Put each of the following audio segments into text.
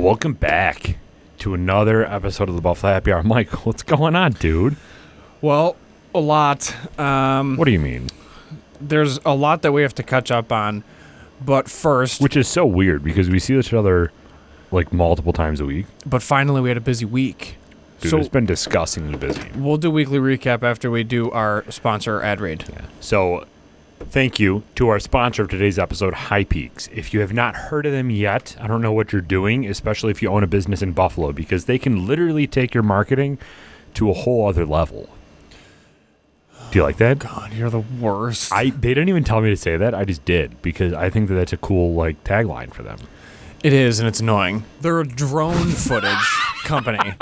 Well, welcome back to another episode of the Buffalo Happy Hour. Mike, what's going on, dude? Well, a lot. What do you mean? There's a lot that we have to catch up on, but first... Which is so weird because we see each other like multiple times a week. But finally we had a busy week. Dude, so it's been disgustingly busy. We'll do weekly recap after we do our sponsor ad read. Yeah. So thank you to our sponsor of today's episode, High Peaks. If you have not heard of them yet, I don't know what you're doing, especially if you own a business in Buffalo, because they can literally take your marketing to a whole other level. Do you like that? God, you're the worst. They didn't even tell me to say that. I just did because I think that that's a cool tagline for them. It is, and it's annoying. They're a drone footage company.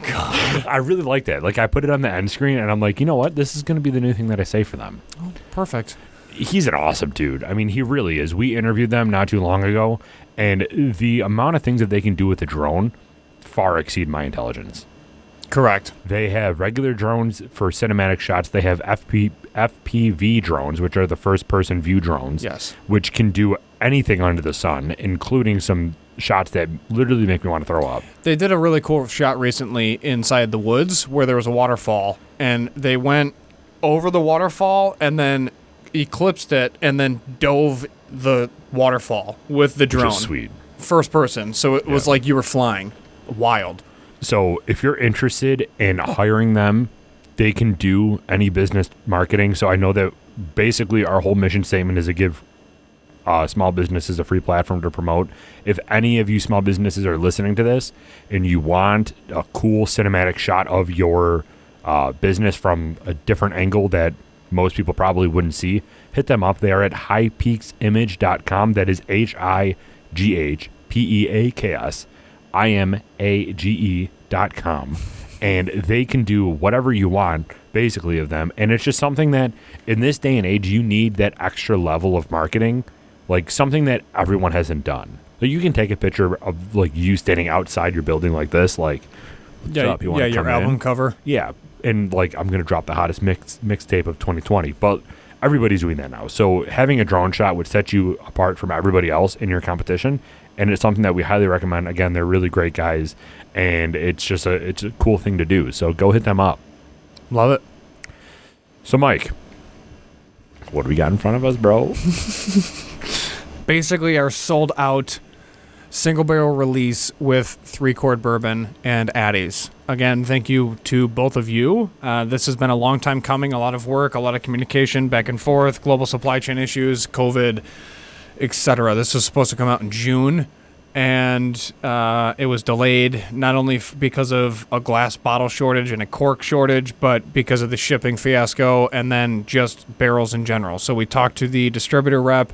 God. I really like that. I put it on the end screen, and I'm like, you know what? This is going to be the new thing that I say for them. Oh, perfect. He's an awesome dude. I mean, he really is. We interviewed them not too long ago, and the amount of things that they can do with a drone far exceed my intelligence. Correct. They have regular drones for cinematic shots. They have FPV drones, which are the first-person view drones. Yes. Which can do anything under the sun, including some shots that literally make me want to throw up. They did a really cool shot recently inside the woods where there was a waterfall, and they went over the waterfall and then eclipsed it and then dove the waterfall with the drone. Which is sweet. First person, so it was like you were flying. Wild. So if you're interested in hiring them, they can do any business marketing. So I know that basically our whole mission statement is to give small businesses a free platform to promote. If any of you small businesses are listening to this and you want a cool cinematic shot of your business from a different angle that most people probably wouldn't see, hit them up. They are at highpeaksimage.com. That is highpeaksimage.com. And they can do whatever you want, basically, of them. And it's just something that, in this day and age, you need that extra level of marketing, something that everyone hasn't done. You can take a picture of, you standing outside your building like this, what's up? You want to come your album in? cover. Yeah, and, I'm going to drop the hottest mixtape of 2020. But everybody's doing that now. So having a drone shot would set you apart from everybody else in your competition. And it's something that we highly recommend. Again, they're really great guys, and it's just it's a cool thing to do. So go hit them up. Love it. So, Mike, what do we got in front of us, bro? Basically, our sold out single barrel release with 3-quart bourbon and Addies. Again, thank you to both of you. This has been a long time coming, a lot of work, a lot of communication back and forth, global supply chain issues, COVID, etc. This was supposed to come out in June, and it was delayed not only because of a glass bottle shortage and a cork shortage, but because of the shipping fiasco and then just barrels in general. So we talked to the distributor rep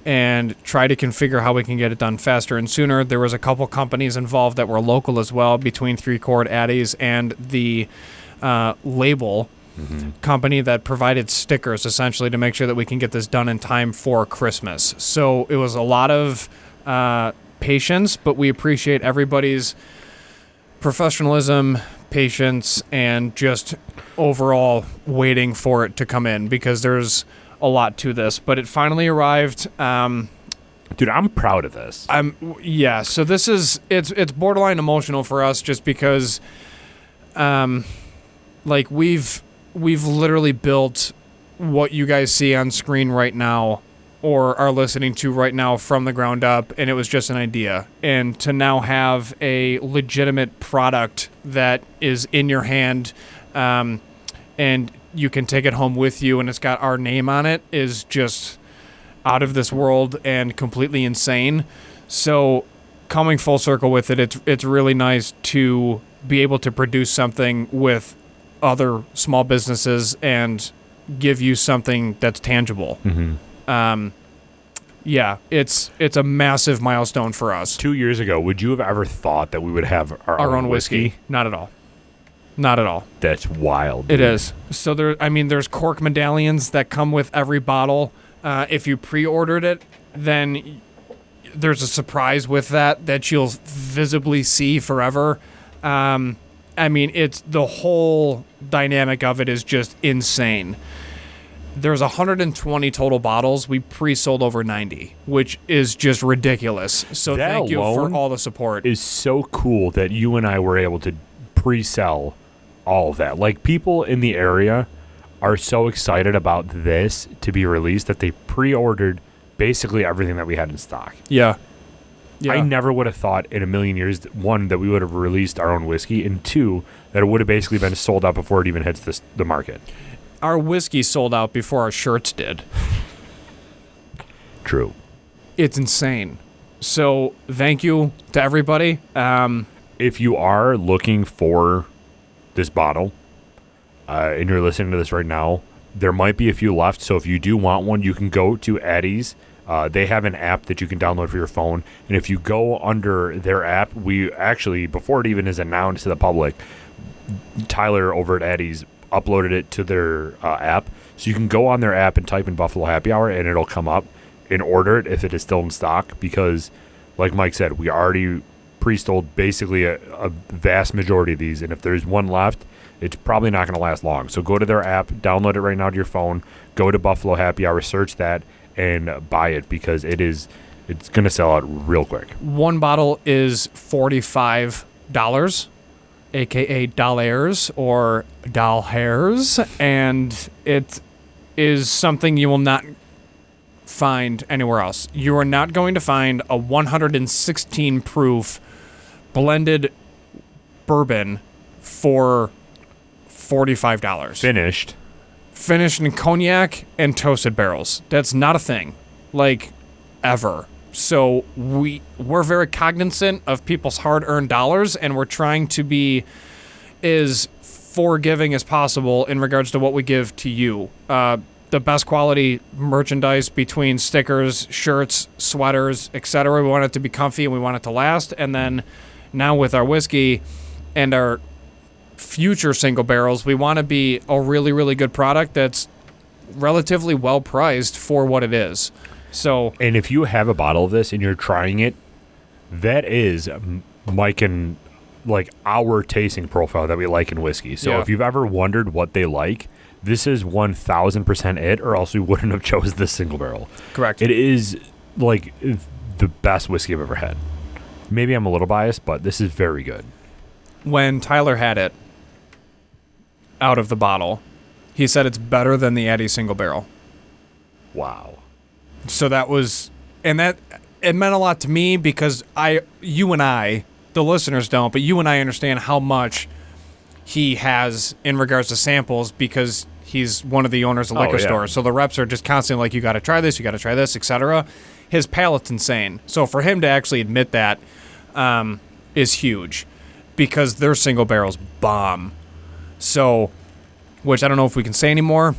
and tried to configure how we can get it done faster and sooner. There was a couple companies involved that were local as well, between 3-quart Addies and the label company that provided stickers essentially to make sure that we can get this done in time for Christmas. So it was a lot of patience, but we appreciate everybody's professionalism, patience, and just overall waiting for it to come in, because there's a lot to this. But it finally arrived. Dude, I'm proud of this. So this is it's borderline emotional for us, just because we've literally built what you guys see on screen right now or are listening to right now from the ground up, and it was just an idea. And to now have a legitimate product that is in your hand, and you can take it home with you, and it's got our name on it, is just out of this world and completely insane. So coming full circle with it, it's really nice to be able to produce something with other small businesses and give you something that's tangible. It's a massive milestone for us. 2 years ago, would you have ever thought that we would have our own whiskey? Not at all. Not at all. That's wild. Dude. It is. So there's cork medallions that come with every bottle. If you pre-ordered it, then there's a surprise with that you'll visibly see forever. It's the whole dynamic of it is just insane. There's 120 total bottles. We pre-sold over 90, which is just ridiculous. So That thank you for alone all the support. Is so cool that you and I were able to pre-sell all of that. Like, people in the area are so excited about this to be released that they pre-ordered basically everything that we had in stock. Yeah. I never would have thought in a million years, one, that we would have released our own whiskey, and two, that it would have basically been sold out before it even hits the market. Our whiskey sold out before our shirts did. True. It's insane. So thank you to everybody. If you are looking for this bottle, and you're listening to this right now, there might be a few left. So if you do want one, you can go to Addie's. They have an app that you can download for your phone. And if you go under their app, we actually, before it even is announced to the public, Tyler over at Addie's uploaded it to their app. So you can go on their app and type in Buffalo Happy Hour, and it'll come up, and order it if it is still in stock. Because, like Mike said, we already pre-sold basically a vast majority of these. And if there's one left, it's probably not going to last long. So go to their app, download it right now to your phone, go to Buffalo Happy Hour, search that, and buy it, because it's going to sell out real quick. One bottle is $45, aka dollars or doll hairs, and it is something you will not find anywhere else. You are not going to find a 116 proof blended bourbon for $45. Finished in cognac and toasted barrels. That's not a thing, like, ever. So we're very cognizant of people's hard-earned dollars, and we're trying to be as forgiving as possible in regards to what we give to you. The best quality merchandise between stickers, shirts, sweaters, etc. We want it to be comfy and we want it to last. And then now with our whiskey and our future single barrels, we want to be a really, really good product that's relatively well priced for what it is. So, and if you have a bottle of this and you're trying it, that is Mike and like our tasting profile that we like in whiskey. So if you've ever wondered what they like, this is 1000% it, or else we wouldn't have chose this single barrel. Correct. It is like the best whiskey I've ever had. Maybe I'm a little biased, but this is very good. When Tyler had it out of the bottle, he said it's better than the Eddie single barrel. Wow. So that was, and that, it meant a lot to me because you and I, the listeners don't, but you and I understand how much he has in regards to samples because he's one of the owners of liquor stores. So the reps are just constantly like, you got to try this, etc. His palate's insane. So for him to actually admit that is huge because their single barrels bomb. So, which I don't know if we can say anymore,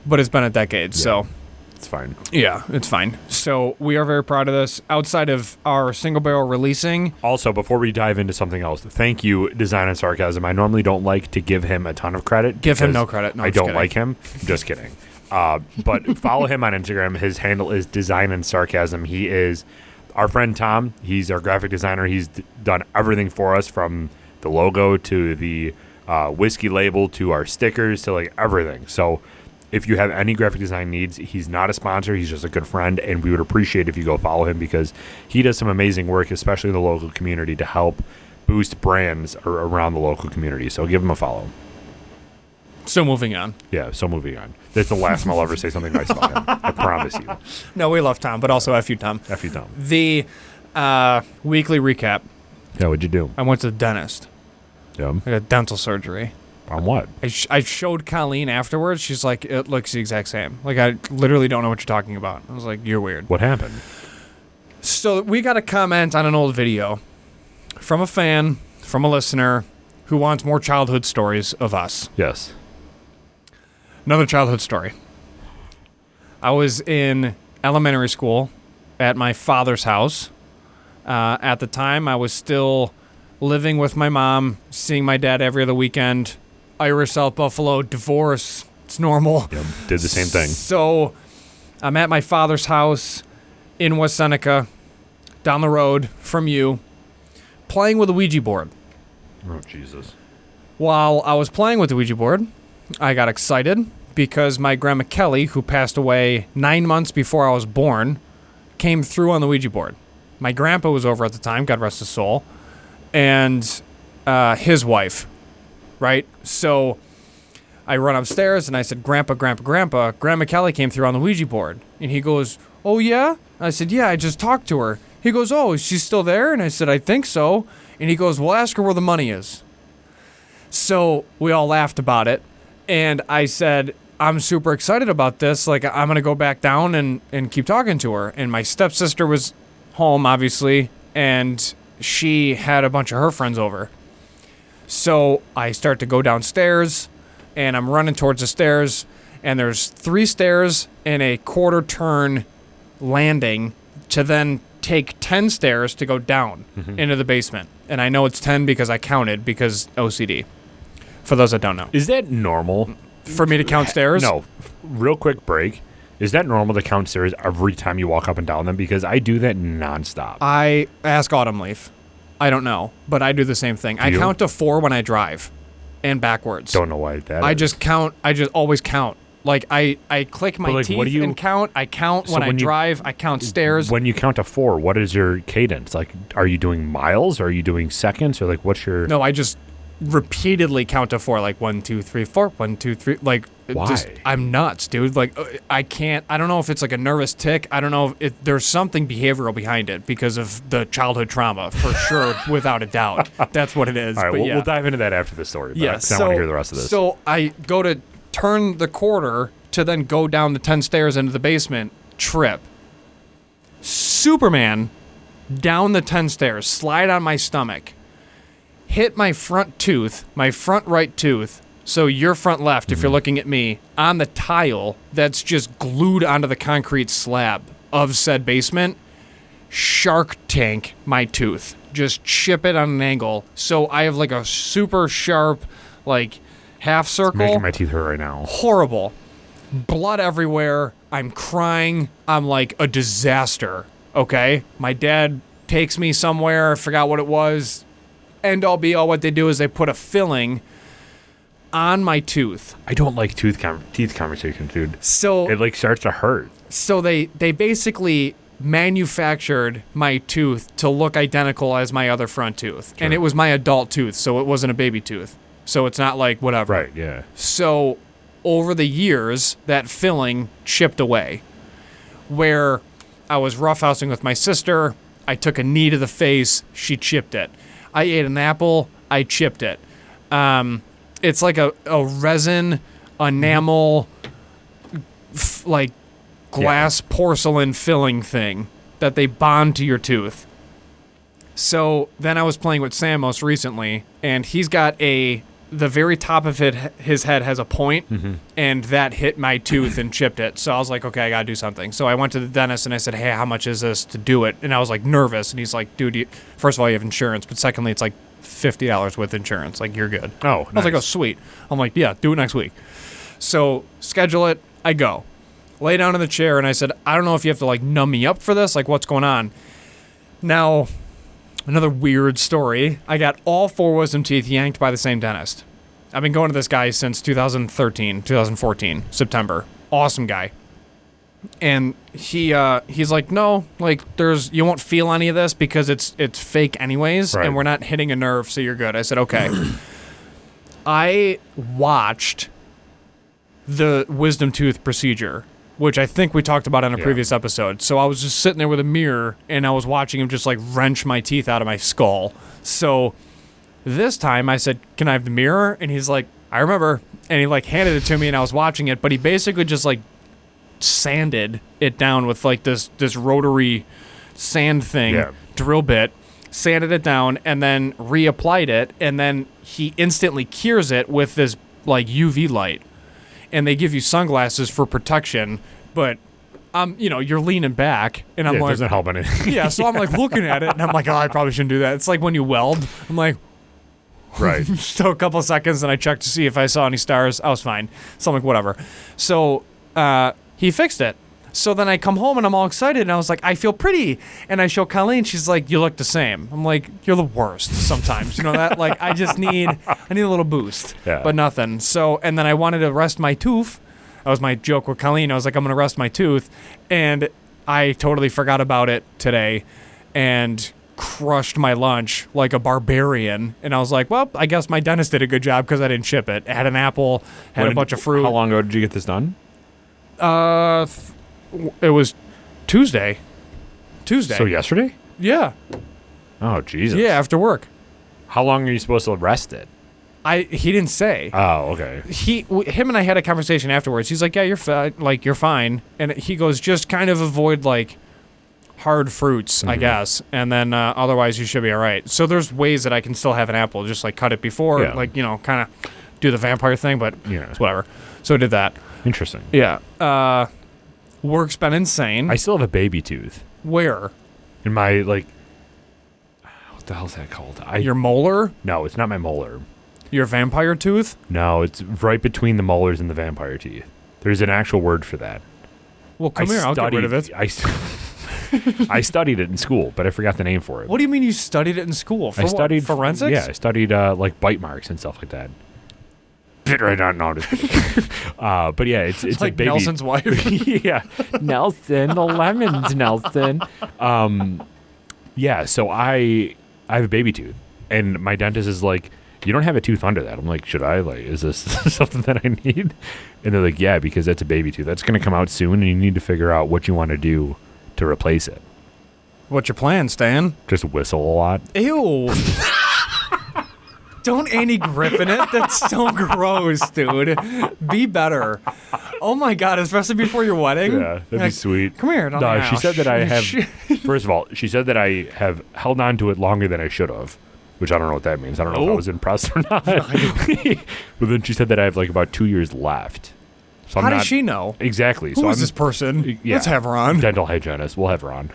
but it's been a decade. Yeah. So it's fine. Yeah, it's fine. So we are very proud of this. Outside of our single barrel releasing. Also, before we dive into something else, thank you, Design and Sarcasm. I normally don't like to give him a ton of credit. Give him no credit. No, I don't like him. Just kidding. But follow him on Instagram. His handle is Design and Sarcasm. He is our friend Tom. He's our graphic designer. He's done everything for us, from the logo to the whiskey label to our stickers to like everything. So if you have any graphic design needs, he's not a sponsor. He's just a good friend, and we would appreciate if you go follow him because he does some amazing work, especially in the local community, to help boost brands around the local community. So give him a follow. So moving on. Yeah, so moving on. That's the last time I'll ever say something nice about him. I promise you. No, we love Tom, but also F you, Tom. F you, Tom. The weekly recap. Yeah, what'd you do? I went to the dentist. Yeah. I got dental surgery. On what? I showed Colleen afterwards. She's like, it looks the exact same. Like, I literally don't know what you're talking about. I was like, you're weird. What happened? So we got a comment on an old video from a fan, from a listener, who wants more childhood stories of us. Yes. Another childhood story. I was in elementary school at my father's house. At the time, I was still living with my mom, seeing my dad every other weekend. Irish South Buffalo, divorce. It's normal. Yep, did the same thing. So I'm at my father's house in West Seneca, down the road from you, playing with a Ouija board. Oh, Jesus. While I was playing with the Ouija board, I got excited because my grandma Kelly, who passed away 9 months before I was born, came through on the Ouija board. My grandpa was over at the time, God rest his soul, and his wife, right? So I run upstairs and I said, Grandpa, Grandma Kelly came through on the Ouija board. And he goes, oh, yeah? I said, yeah, I just talked to her. He goes, oh, is she still there? And I said, I think so. And he goes, well, ask her where the money is. So we all laughed about it. And I said, I'm super excited about this. Like, I'm going to go back down and keep talking to her. And my stepsister was home, obviously, and she had a bunch of her friends over. So I start to go downstairs, and I'm running towards the stairs, and there's 3 stairs and a quarter turn landing to then take 10 stairs to go down into the basement. And I know it's 10 because I counted, because OCD. For those that don't know. Is that normal? For me to count stairs? No. Real quick break. Is that normal to count stairs every time you walk up and down them? Because I do that nonstop. I ask Autumn Leaf. I don't know, but I do the same thing. I count to 4 when I drive and backwards. Don't know why that I is. just count. I just always count. Like, I click my teeth and count. I count when I drive. I count stairs. When you count to 4, what is your cadence? Like, are you doing miles? Or are you doing seconds? Or, like, what's your... No, I just repeatedly count to 4. Like, 1, 2, 3, 4. 1, 2, 3. Like, why? I'm nuts, dude. Like, I can't... I don't know if it's like a nervous tick. I don't know if there's something behavioral behind it because of the childhood trauma, for sure, without a doubt. That's what it is. All right, but we'll dive into that after the story. But yeah, I want to hear the rest of this. So I go to turn the quarter to then go down the 10 stairs into the basement, trip. Superman down the 10 stairs, slide on my stomach, hit my front tooth, my front right tooth, so your front left, if you're looking at me, on the tile that's just glued onto the concrete slab of said basement, Shark Tank my tooth. Just chip it on an angle. So I have like a super sharp, like, half circle. It's making my teeth hurt right now. Horrible. Blood everywhere. I'm crying. I'm like a disaster. Okay? My dad takes me somewhere. I forgot what it was. End all be all, what they do is they put a filling on my tooth. I don't like teeth conversations, dude. So it like starts to hurt. So they basically manufactured my tooth to look identical as my other front tooth. Sure. And it was my adult tooth, so it wasn't a baby tooth. So it's not like whatever. Right, yeah. So over the years, that filling chipped away. Where I was roughhousing with my sister, I took a knee to the face, she chipped it. I ate an apple, I chipped it. It's like a resin, enamel, like glass porcelain filling thing that they bond to your tooth. So then I was playing with Sam most recently, and he's got the very top of his head has a point, and that hit my tooth and chipped it. So I was like, okay, I got to do something. So I went to the dentist, and I said, hey, how much is this to do it? And I was like nervous, and he's like, dude, first of all, you have insurance, but secondly, it's like $50 with insurance. Like, you're good. Oh, nice. I was like, oh, sweet. I'm like, yeah, do it next week. So schedule it. I go. Lay down in the chair, and I said, I don't know if you have to, like, numb me up for this. Like, what's going on? Now, another weird story. I got all 4 wisdom teeth yanked by the same dentist. I've been going to this guy since 2014, September. Awesome guy. And he's like, no, like, you won't feel any of this because it's fake anyways, right. And we're not hitting a nerve, so you're good. I said, okay. I watched the wisdom tooth procedure, which I think we talked about on a previous episode. So I was just sitting there with a mirror, and I was watching him just, like, wrench my teeth out of my skull. So this time I said, can I have the mirror? And he's like, I remember. And he, like, handed it to me, and I was watching it, but he basically just, like, sanded it down with, like, this rotary sand thing, drill bit, sanded it down, and then reapplied it, and then he instantly cures it with this, like, UV light. And they give you sunglasses for protection, but you're leaning back, and I'm like, it doesn't help anything. Yeah, so I'm like looking at it, and I'm like, oh, I probably shouldn't do that. It's like when you weld. I'm like, right. So a couple of seconds, and I checked to see if I saw any stars. I was fine. So I'm like, whatever. So he fixed it. So then I come home, and I'm all excited, and I was like, I feel pretty. And I show Colleen, she's like, you look the same. I'm like, you're the worst sometimes. You know that? Like, I need a little boost. Yeah. But nothing. So, and then I wanted to rest my tooth. That was my joke with Colleen. I was like, I'm going to rust my tooth. And I totally forgot about it today and crushed my lunch like a barbarian. And I was like, well, I guess my dentist did a good job because I didn't ship it. I had an apple, had a bunch of fruit. How long ago did you get this done? It was Tuesday. So yesterday? Yeah. Oh, Jesus. Yeah, after work. How long are you supposed to rest it? He didn't say. Oh, okay. Him and I had a conversation afterwards. He's like, yeah, you're fine. Like, you're fine. And he goes, just kind of avoid, like, hard fruits, I guess. And then otherwise you should be all right. So there's ways that I can still have an apple. Just, like, cut it before. Yeah. Like, kind of do the vampire thing. But Yeah. it's whatever. So I did that. Interesting. Yeah. Work's been insane. I still have a baby tooth. Where? In my, like... What the hell's that called? Your molar? No, it's not my molar. Your vampire tooth? No, it's right between the molars and the vampire teeth. There's an actual word for that. Well, come here. I'll get rid of it. I studied it in school, but I forgot the name for it. What do you mean you studied it in school? For I studied what? Forensics? Yeah, I studied like bite marks and stuff like that. Right on, no, but yeah, it's It's like a baby. Nelson's wife. Yeah, Nelson, the lemons, Nelson. Yeah, so I have a baby tooth, and my dentist is like, you don't have a tooth under that. I'm like, should I? Like, is this something that I need? And they're like, yeah, because that's a baby tooth. That's going to come out soon, and you need to figure out what you want to do to replace it. What's your plan, Stan? Just whistle a lot. Ew. Don't Andy Griffin it. That's so gross, dude. Be better. Oh my God, especially before your wedding. Yeah, that'd be sweet. Come here. No, she said that I have. First of all, she said that I have held on to it longer than I should have, which I don't know what that means. I don't know if I was impressed or not. But then she said that I have like about 2 years left. So How does she know? Exactly. Who is this person? Yeah, Let's have her on. Dental hygienist. We'll have her on.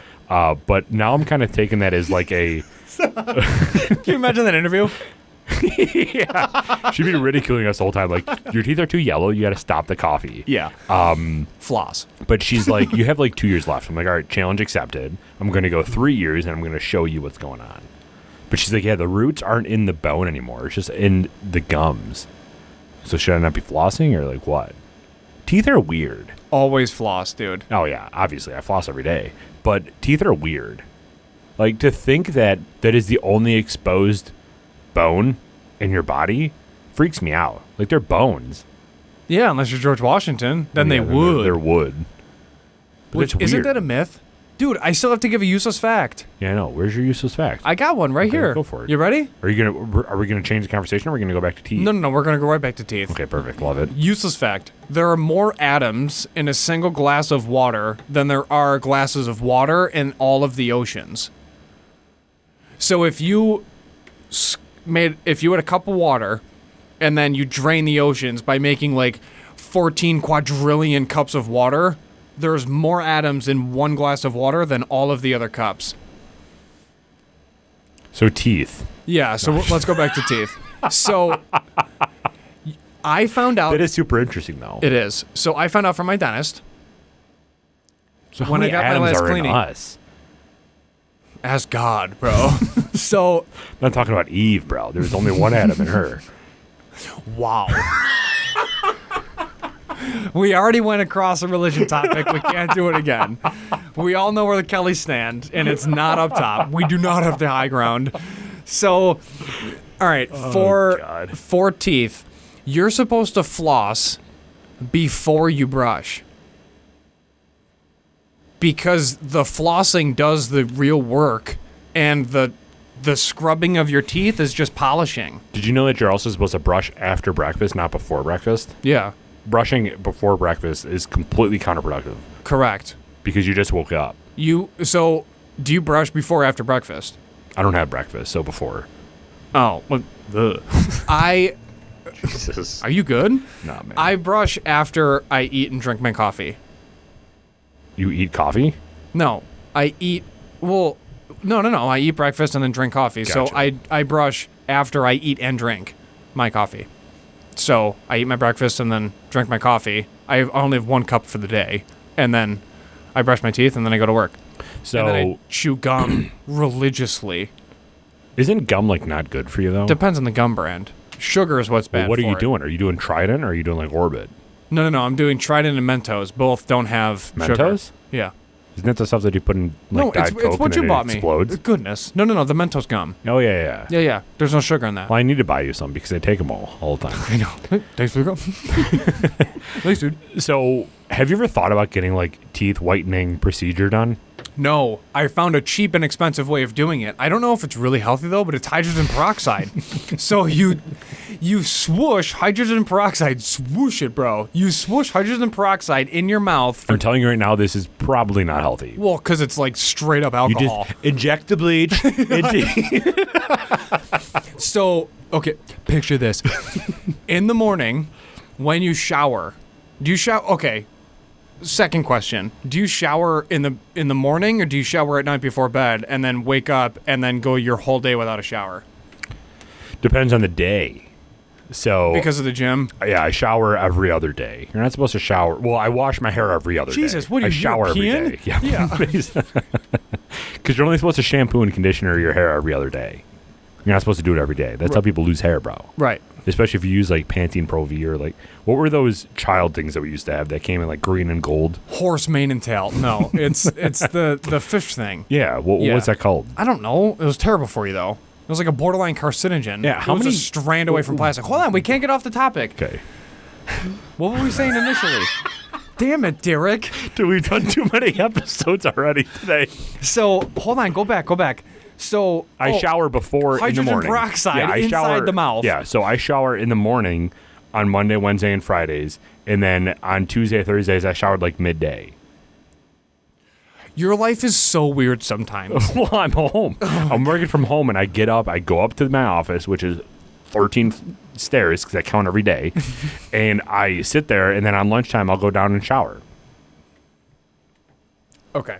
But now I'm kind of taking that as like a. Can you imagine that interview? Yeah. She'd be ridiculing us the whole time. Like, your teeth are too yellow. You got to stop the coffee. Yeah. Floss. But she's like, you have like 2 years left. I'm like, all right, challenge accepted. I'm going to go 3 years and I'm going to show you what's going on. But she's like, yeah, the roots aren't in the bone anymore. It's just in the gums. So should I not be flossing or like what? Teeth are weird. Always floss, dude. Oh, yeah. Obviously, I floss every day. But teeth are weird. Like, to think that that is the only exposed bone in your body freaks me out. Like, they're bones. Yeah, unless you're George Washington, then they would. They're wood. But Which, it's isn't weird. that a myth? Dude, I still have to give a useless fact. Yeah, I know. Where's your useless fact? I got one right Okay, here. go for it. You ready? Are we gonna change the conversation, or are we gonna go back to teeth? No, we're going to go right back to teeth. Okay, perfect. Love it. Useless fact. There are more atoms in a single glass of water than there are glasses of water in all of the oceans. So if you had a cup of water and then you drain the oceans by making like 14 quadrillion cups of water, there's more atoms in one glass of water than all of the other cups. So teeth. Yeah, so let's go back to teeth. So I found out... That is super interesting, though. It is. So I found out from my dentist. So how when I many got my atoms last are cleaning. in us? Ask God, bro. So... I'm not talking about Eve, bro. There's only one atom in her. Wow. We already went across a religion topic. We can't do it again. We all know where the Kellys stand, and it's not up top. We do not have the high ground. So, all right, for teeth, you're supposed to floss before you brush. Because the flossing does the real work, and the scrubbing of your teeth is just polishing. Did you know that you're also supposed to brush after breakfast, not before breakfast? Yeah. Brushing before breakfast is completely counterproductive Correct. because you just woke up. So, do you brush before or after breakfast? I don't have breakfast, so before. Oh, well, Jesus. Are you good? Nah, man. I brush after I eat and drink my coffee. You eat coffee? No, I eat. Well, no. I eat breakfast and then drink coffee. So Gotcha. I brush after I eat and drink my coffee. So I eat my breakfast and then drink my coffee. I only have 1 cup for the day, and then I brush my teeth and then I go to work. So And then I chew gum religiously. isn't gum like not good for you though? Depends on the gum brand. Sugar is what's bad. Well, what are for you it. doing? Are you doing Trident or are you doing like Orbit? No. I'm doing Trident and Mentos. Both don't have sugar. Mentos? Yeah. Isn't that the stuff that you put in No, Diet it's Coke what and you then bought it me. explodes? Goodness. No. The Mentos gum. Oh, yeah. Yeah. There's no sugar in that. Well, I need to buy you some because I take them all the time. I know. Thanks for the gum. Thanks, dude. So, have you ever thought about getting like teeth whitening procedure done? No, I found a cheap and expensive way of doing it. I don't know if it's really healthy though, but it's hydrogen peroxide. So you swoosh hydrogen peroxide, swoosh it, bro. You swoosh hydrogen peroxide in your mouth. I'm telling you right now, this is probably not healthy. Well, because it's like straight up You alcohol. just inject the bleach. So, okay, picture this. In the morning, when you shower, do you shower? Okay. Second question: do you shower in the morning, or do you shower at night before bed, and then wake up and then go your whole day without a shower? Depends on the day. So Because of the gym. yeah, I shower every other day. You're not supposed to shower. Well, I wash my hair every other day. Jesus, what are I you, shower every European? day. Yeah. Yeah. Because you're only supposed to shampoo and conditioner your hair every other day. You're not supposed to do it every day. That's how people lose hair, bro. Right. Especially if you use like Pantene Pro V or like what were those child things that we used to have that came in like green and gold? Horse mane and tail. No, it's the fish thing. Yeah. Yeah. What's that called? I don't know. It was terrible for you though. It was like a borderline carcinogen. Yeah, how it was many- a strand away from plastic. Hold on, we can't get off the topic. Okay. What were we saying initially? Damn it, Derek. Dude, we've done too many episodes already today. So hold on, go back. So I shower before in the hydrogen morning. peroxide I inside the mouth. Yeah, so I shower in the morning on Monday, Wednesday, and Fridays, and then on Tuesday, Thursdays, I showered like midday. Your life is so weird sometimes. Well, I'm home. I'm working from home, and I get up, I go up to my office, which is 13 stairs because I count every day, and I sit there, and then on lunchtime, I'll go down and shower. Okay.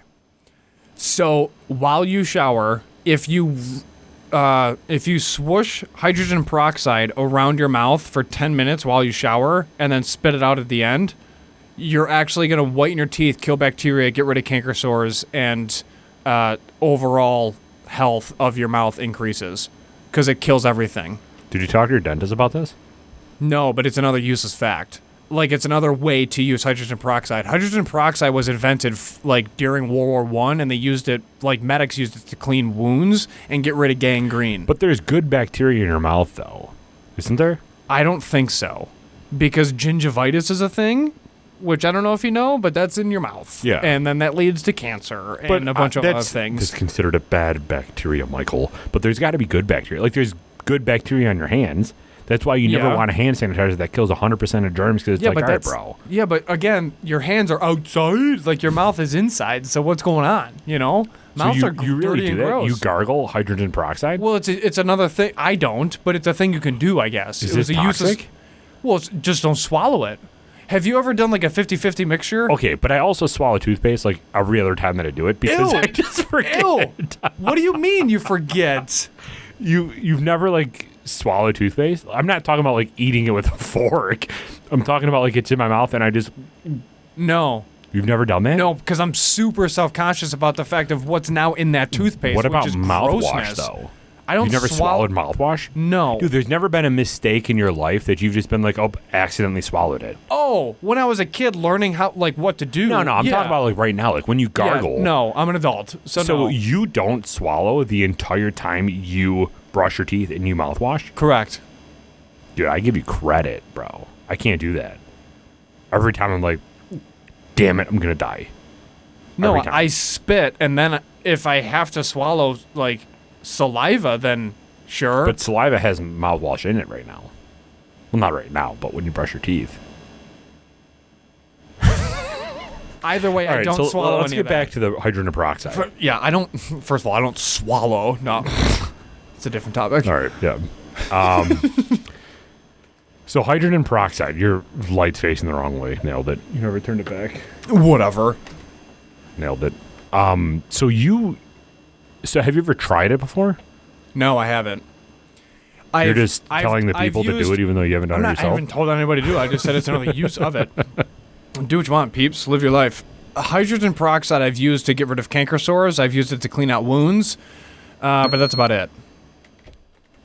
So while you shower, if you swoosh hydrogen peroxide around your mouth for 10 minutes while you shower and then spit it out at the end, you're actually going to whiten your teeth, kill bacteria, get rid of canker sores, and overall health of your mouth increases because it kills everything. Did you talk to your dentist about this? No, but it's another useless fact. Like, it's another way to use hydrogen peroxide. Hydrogen peroxide was invented like during World War I, and they used it, like medics used it to clean wounds and get rid of gangrene. But there's good bacteria in your mouth, though, isn't there? I don't think so, because gingivitis is a thing, which I don't know if you know, but that's in your mouth. Yeah. And then that leads to cancer and a bunch of other things. That's considered a bad bacteria, Michael. But there's got to be good bacteria. Like, there's good bacteria on your hands. That's why you never Yeah. want a hand sanitizer that kills 100% of germs because it's like, all right, bro. Yeah, but again, your hands are outside, like your mouth is inside. So what's going on? You know, mouths So are you really dirty do and that? gross. You gargle hydrogen peroxide? Well, it's another thing. I don't, but it's a thing you can do, I guess. Is It was this a useless. toxic? Well, just don't swallow it. Have you ever done like a 50-50 mixture? Okay, but I also swallow toothpaste like every other time that I do it because Ew. I just forget. Ew. What do you mean you forget? You've never like swallowed toothpaste? I'm not talking about like eating it with a fork. I'm talking about like it's in my mouth and I just. No. You've never done that? No, because I'm super self-conscious about the fact of what's now in that toothpaste. What about which is mouthwash grossness. though? I don't You've never swallow- swallowed mouthwash? No. Dude, there's never been a mistake in your life that you've just been like, oh, accidentally swallowed it. Oh, when I was a kid learning how, like, what to do. No, I'm Yeah. talking about like right now, like when you Yeah, gargle. no, I'm an adult. So no. you don't swallow the entire time you brush your teeth and you mouthwash? Correct. Dude, I give you credit, bro. I can't do that. Every time I'm like, damn it, I'm going to die. No, Every time. I spit, and then if I have to swallow, like, saliva, then sure. But saliva has mouthwash in it right now. Well, not right now, but when you brush your teeth. Either way, All I right, don't so swallow let's any get of that. back to the hydrogen peroxide. Yeah, I don't. First of all, I don't swallow. No, it's a different topic. All right, yeah. So hydrogen peroxide, your light's facing the wrong way. Nailed it. You never turned it back. Whatever. Nailed it. So have you ever tried it before? No, I haven't. You're just telling the people to do it even though you haven't done it I yourself? haven't told anybody to do it. I just said it's another use of it. Do what you want, peeps. Live your life. Hydrogen peroxide I've used to get rid of canker sores. I've used it to clean out wounds. But that's about it.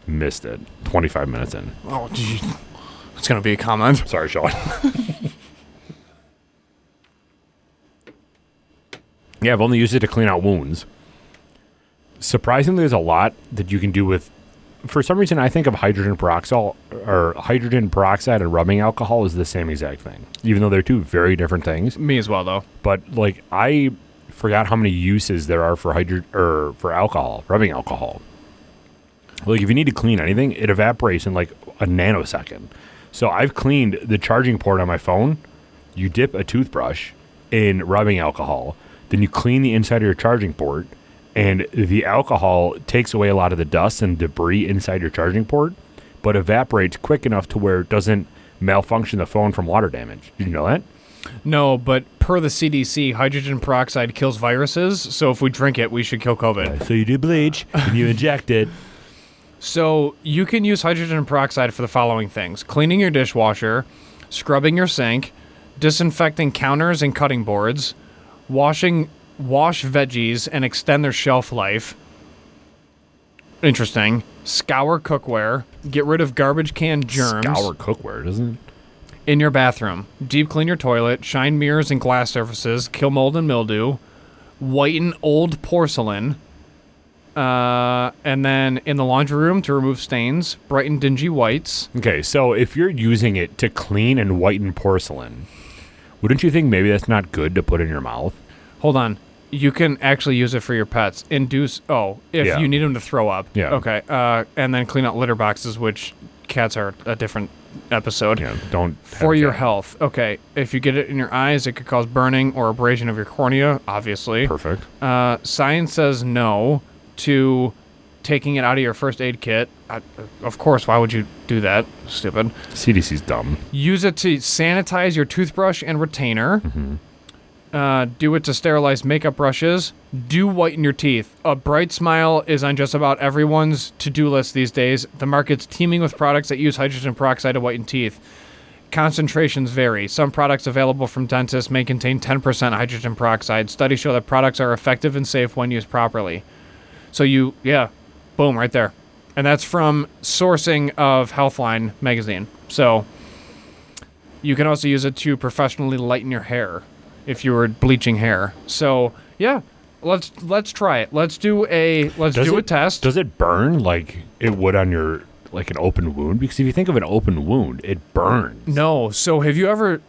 Missed it. 25 minutes in. Oh, gee. It's going to be a comment. Sorry, Sean. Yeah, I've only used it to clean out wounds. Surprisingly, there's a lot that you can do with. For some reason, I think of hydrogen peroxide and rubbing alcohol is the same exact thing, even though they're two very different things. Me as well, though. But like, I forgot how many uses there are for alcohol, rubbing alcohol. Like, if you need to clean anything, it evaporates in like a nanosecond. So I've cleaned the charging port on my phone. You dip a toothbrush in rubbing alcohol, then you clean the inside of your charging port, and the alcohol takes away a lot of the dust and debris inside your charging port, but evaporates quick enough to where it doesn't malfunction the phone from water damage. Did you know that? No, but per the CDC, hydrogen peroxide kills viruses, so if we drink it, we should kill COVID. So you do bleach, and you inject it. So you can use hydrogen peroxide for the following things: cleaning your dishwasher, scrubbing your sink, disinfecting counters and cutting boards, wash veggies and extend their shelf life. Interesting. Scour cookware, get rid of garbage can germs. Scour cookware, doesn't it? In your bathroom, deep clean your toilet, shine mirrors and glass surfaces, kill mold and mildew, whiten old porcelain, and then in the laundry room to remove stains, brighten dingy whites. Okay, so if you're using it to clean and whiten porcelain, wouldn't you think maybe that's not good to put in your mouth? Hold on. You can actually use it for your pets. If you need them to throw up. Yeah. Okay. And then clean out litter boxes, which cats are a different episode. Yeah, don't. For your health. Okay. If you get it in your eyes, it could cause burning or abrasion of your cornea, obviously. Perfect. Science says no to taking it out of your first aid kit. Of course, why would you do that? Stupid. CDC's dumb. Use it to sanitize your toothbrush and retainer. Mm-hmm. Do it to sterilize makeup brushes. Do whiten your teeth. A bright smile is on just about everyone's to-do list these days. The market's teeming with products that use hydrogen peroxide to whiten teeth. Concentrations vary. Some products available from dentists may contain 10% hydrogen peroxide. Studies show that products are effective and safe when used properly. So boom, right there. And that's from sourcing of Healthline magazine. So you can also use it to professionally lighten your hair if you were bleaching hair. So yeah, let's try it. Let's do a test. Does it burn like it would on your like an open wound? Because if you think of an open wound, it burns. No. So have you ever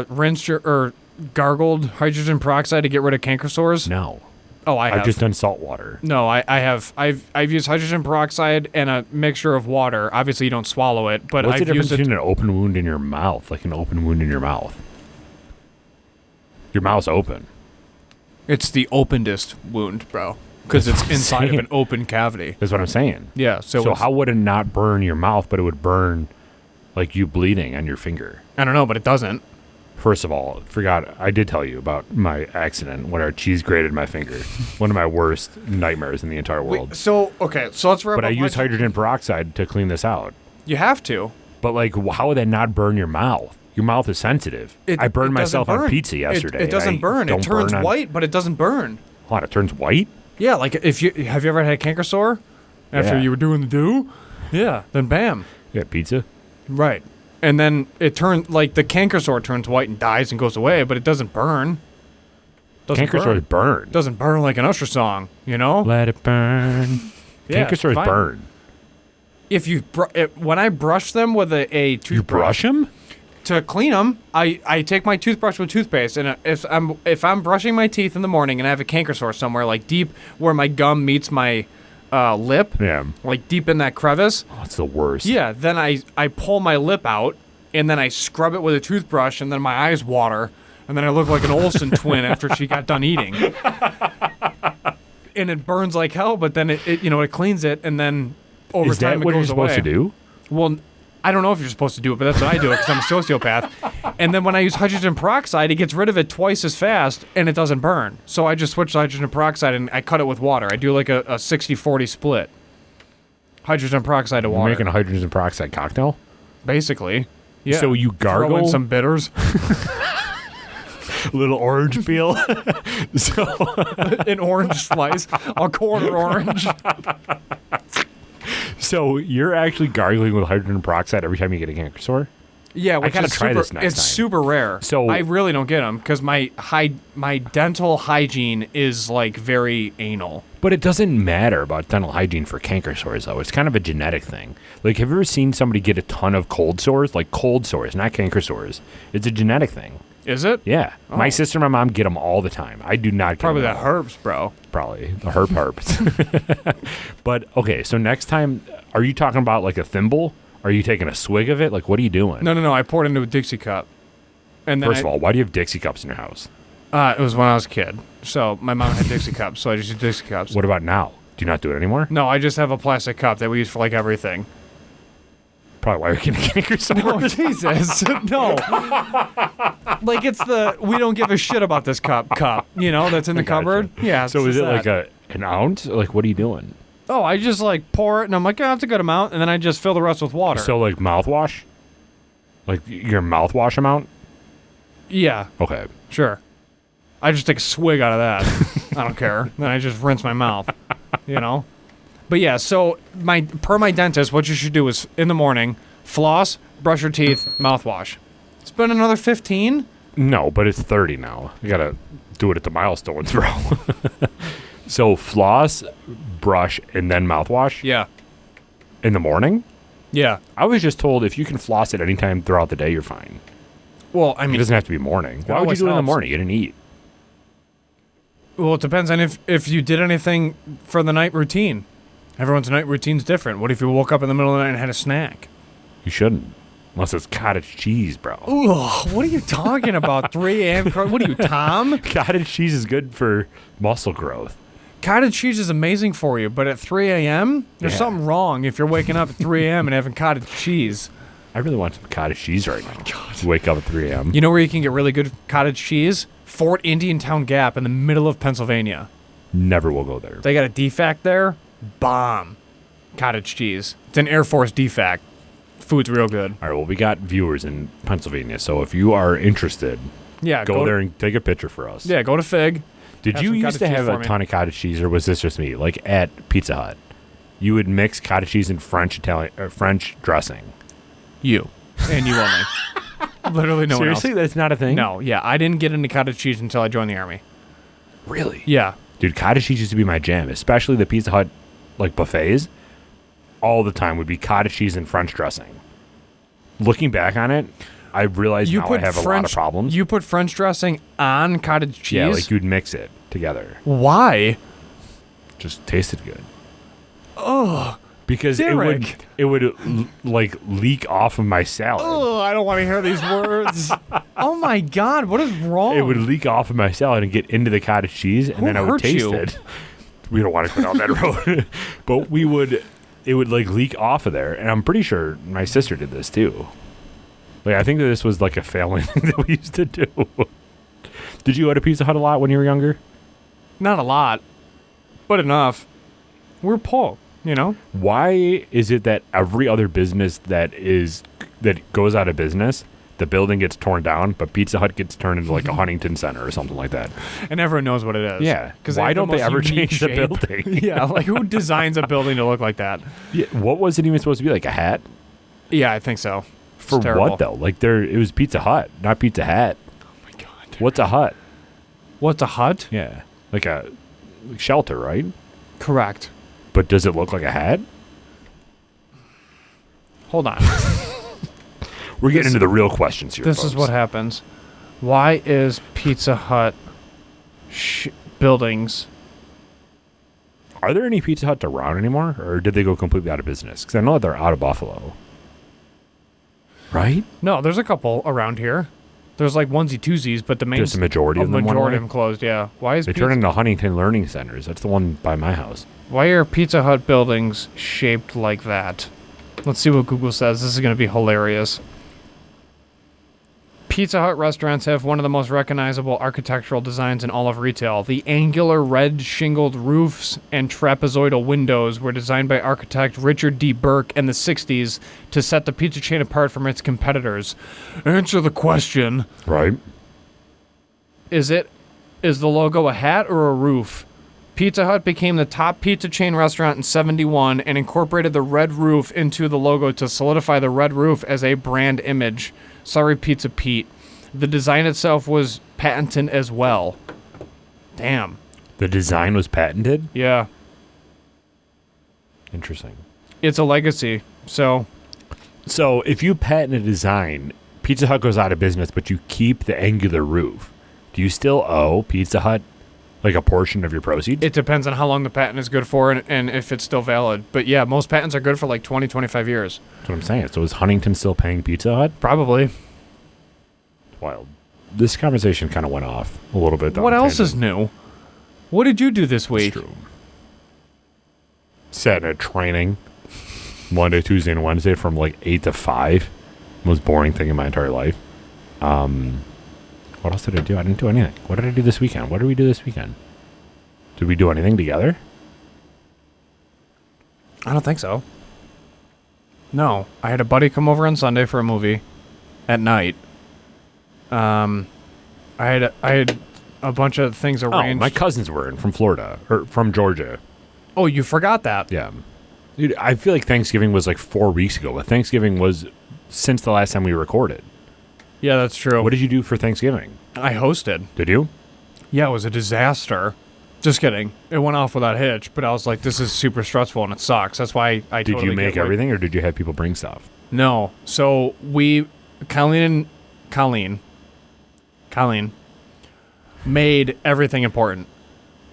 rinsed or gargled hydrogen peroxide to get rid of canker sores? No. Oh, I have. I've just done salt water. No, I have. I've used hydrogen peroxide and a mixture of water. Obviously, you don't swallow it, but What's the difference used it. between an open wound in your mouth, like an open wound in your mouth? Your mouth's open. It's the openest wound, bro, because it's inside of an open cavity. That's what I'm saying. Yeah. So how would it not burn your mouth, but it would burn like you bleeding on your finger? I don't know, but it doesn't. First of all, I did tell you about my accident when our cheese grated my finger. One of my worst nightmares in the entire world. So let's wrap up. But I used hydrogen peroxide to clean this out. You have to. But like, how would that not burn your mouth? Your mouth is sensitive. I burned myself on pizza yesterday. It doesn't burn. It turns white, but it doesn't burn. What? It turns white? Yeah, like have you ever had a canker sore after you were doing the do? Yeah. Then bam. Yeah, pizza. Right. And then it turns, like, the canker sore turns white and dies and goes away, but it doesn't burn. Canker sores burn. Doesn't burn like an Usher song, you know? Let it burn. Yeah, Canker sores burn. If you when I brush them with a toothbrush. You brush them? To clean them, I take my toothbrush with toothpaste, and if I'm brushing my teeth in the morning and I have a canker sore somewhere, like deep where my gum meets my lip, like deep in that crevice. Oh, it's the worst. Yeah, then I pull my lip out, and then I scrub it with a toothbrush, and then my eyes water, and then I look like an Olsen twin after she got done eating. And it burns like hell, but then it cleans it, and then over time it goes away. Is that what you're supposed to do? Well, I don't know if you're supposed to do it, but that's what I do because I'm a sociopath. And then when I use hydrogen peroxide, it gets rid of it twice as fast, and it doesn't burn. So I just switch to hydrogen peroxide, and I cut it with water. I do like a 60-40 split. Hydrogen peroxide to water. You're making a hydrogen peroxide cocktail? Basically. Yeah. So you gargle? Throw in some bitters. Little orange peel. An orange slice. A quarter orange. So you're actually gargling with hydrogen peroxide every time you get a canker sore? Yeah, I which gotta is try super, this next it's time. super rare. So- I really don't get them because my dental hygiene is like very anal. But it doesn't matter about dental hygiene for canker sores, though. It's kind of a genetic thing. Like, have you ever seen somebody get a ton of cold sores? Like, cold sores, not canker sores. It's a genetic thing. Is it? Yeah. My Oh. sister and my mom get them all the time. I do not get Probably them the at all. herbs, bro. Probably. The herbs. But, okay, so next time, are you talking about, like, a thimble? Are you taking a swig of it? Like, what are you doing? No. I poured into a Dixie cup. And then First of all, why do you have Dixie cups in your house? it was when I was a kid. So my mom had Dixie cups, so I just used Dixie cups. What about now? Do you not do it anymore? No, I just have a plastic cup that we use for like everything. Probably why you're getting canker sores. Oh, Jesus. No. Like it's we don't give a shit about this cup, you know, that's in the Gotcha. cupboard. Yeah. So is it's it like that. an ounce? Like, what are you doing? Oh, I just like pour it and I'm like, oh, that's a good amount. And then I just fill the rest with water. So, like, mouthwash? Like, your mouthwash amount? Yeah, Okay. sure. I just take a swig out of that. I don't care. Then I just rinse my mouth, you know? But yeah, so per my dentist, what you should do is in the morning, floss, brush your teeth, mouthwash. Spend another 15. No, but it's 30 now. You gotta do it at the milestones, bro. So, floss, brush, and then mouthwash Yeah. in the morning? Yeah. I was just told if you can floss at any time throughout the day, you're fine. Well, I It mean, doesn't have to be morning. Why would you always do it in the helps. morning? You didn't eat. well, it depends on if you did anything for the night routine. Everyone's night routine's different. What if you woke up in the middle of the night and had a snack? You shouldn't. Unless it's cottage cheese, bro. Ugh, what are you talking about? 3 a.m. What are you, Tom? Cottage cheese is good for muscle growth. Cottage cheese is amazing for you, but at 3 a.m., there's Yeah. something wrong if you're waking up at 3 a.m. and having cottage cheese. I really want some cottage cheese right now. God. Wake up at 3 a.m. You know where you can get really good cottage cheese? Fort Indian Town Gap in the middle of Pennsylvania. Never will go there. They got a defact there. Bomb. Cottage cheese. It's an Air Force defact. Food's real good. All right, well, we got viewers in Pennsylvania, so if you are interested, Yeah, go there and take a picture for us. Yeah, go to Fig. Did Have you some used cottage to cheese have for a me. ton of cottage cheese, or was this just me? Like at Pizza Hut, you would mix cottage cheese and French dressing. You. And you only. Literally no Seriously, one else. that's not a thing. No, yeah, I didn't get into cottage cheese until I joined the Army. Really? Yeah. Dude, cottage cheese used to be my jam, especially the Pizza Hut like buffets. All the time would be cottage cheese and French dressing. Looking back on it, I realize now I have a lot of problems. You put French dressing on cottage cheese? Yeah, like you'd mix it together. Why? Just tasted good. Oh, Because Derek. it would like leak off of my salad. oh, I don't want to hear these words. Oh my God, what is wrong? It would leak off of my salad and get into the cottage cheese, and Who then I would hurt taste you? it. We don't want to go down that road, but it would like leak off of there, and I'm pretty sure my sister did this too. Like I think that this was like a family thing that we used to do. Did you go to Pizza Hut a lot when you were younger? Not a lot, but enough. We're poor, you know? Why is it that every other business that goes out of business, the building gets torn down, but Pizza Hut gets turned into like a Huntington Center or something like that? And everyone knows what it is. Yeah. Because Why don't they ever change the building? Yeah, like who designs a building to look like that? Yeah, what was it even supposed to be? Like a hat? Yeah, I think so. For what though? Like it was Pizza Hut, not Pizza Hat. Oh my God. What's a hut? What's a hut? Yeah, like a shelter, right? Correct. But does it look like a hat? Hold on. We're getting into the real questions here. This is folks. what happens. Why is Pizza Hut buildings? Are there any Pizza Huts around anymore, or did they go completely out of business? Because I know that they're out of Buffalo. Right? No, there's a couple around here. There's like onesie twosies, but the main Just a majority of them. majority of them closed. Yeah. Why is They turn into Huntington Learning Centers. That's the one by my house. Why are Pizza Hut buildings shaped like that? Let's see what Google says. This is going to be hilarious. Pizza Hut restaurants have one of the most recognizable architectural designs in all of retail. The angular red shingled roofs and trapezoidal windows were designed by architect Richard D. Burke in the 60s to set the pizza chain apart from its competitors. Answer the question. Right? Is the logo a hat or a roof? Pizza Hut became the top pizza chain restaurant in 71 and incorporated the red roof into the logo to solidify the red roof as a brand image. Sorry, Pizza Pete. The design itself was patented as well. Damn. The design was patented? Yeah. Interesting. It's a legacy, so... So, if you patent a design, Pizza Hut goes out of business, but you keep the angular roof, do you still owe Pizza Hut, like, a portion of your proceeds? It depends on how long the patent is good for and if it's still valid. But yeah, most patents are good for like 20, 25 years. That's what I'm saying. So, is Huntington still paying Pizza Hut? Probably. Wild. This conversation kind of went off a little bit. What else is new? What did you do this week? It's true. Sat in a training Monday, Tuesday, and Wednesday from like 8 to 5. Most boring thing in my entire life. What else did I do? I didn't do anything. What did I do this weekend? What did we do this weekend? Did we do anything together? I don't think so. No. I had a buddy come over on Sunday for a movie at night. I had a bunch of things arranged. Oh, my cousins were in from Florida or from Georgia. Oh, you forgot that. Yeah. Dude, I feel like Thanksgiving was like 4 weeks ago, but Thanksgiving was since the last time we recorded. Yeah, that's true. What did you do for Thanksgiving? I hosted. Did you? Yeah, it was a disaster. Just kidding. It went off without a hitch, but I was like, this is super stressful and it sucks. That's why I Did totally you make get, like, everything or did you have people bring stuff? No. So Colleen made everything important.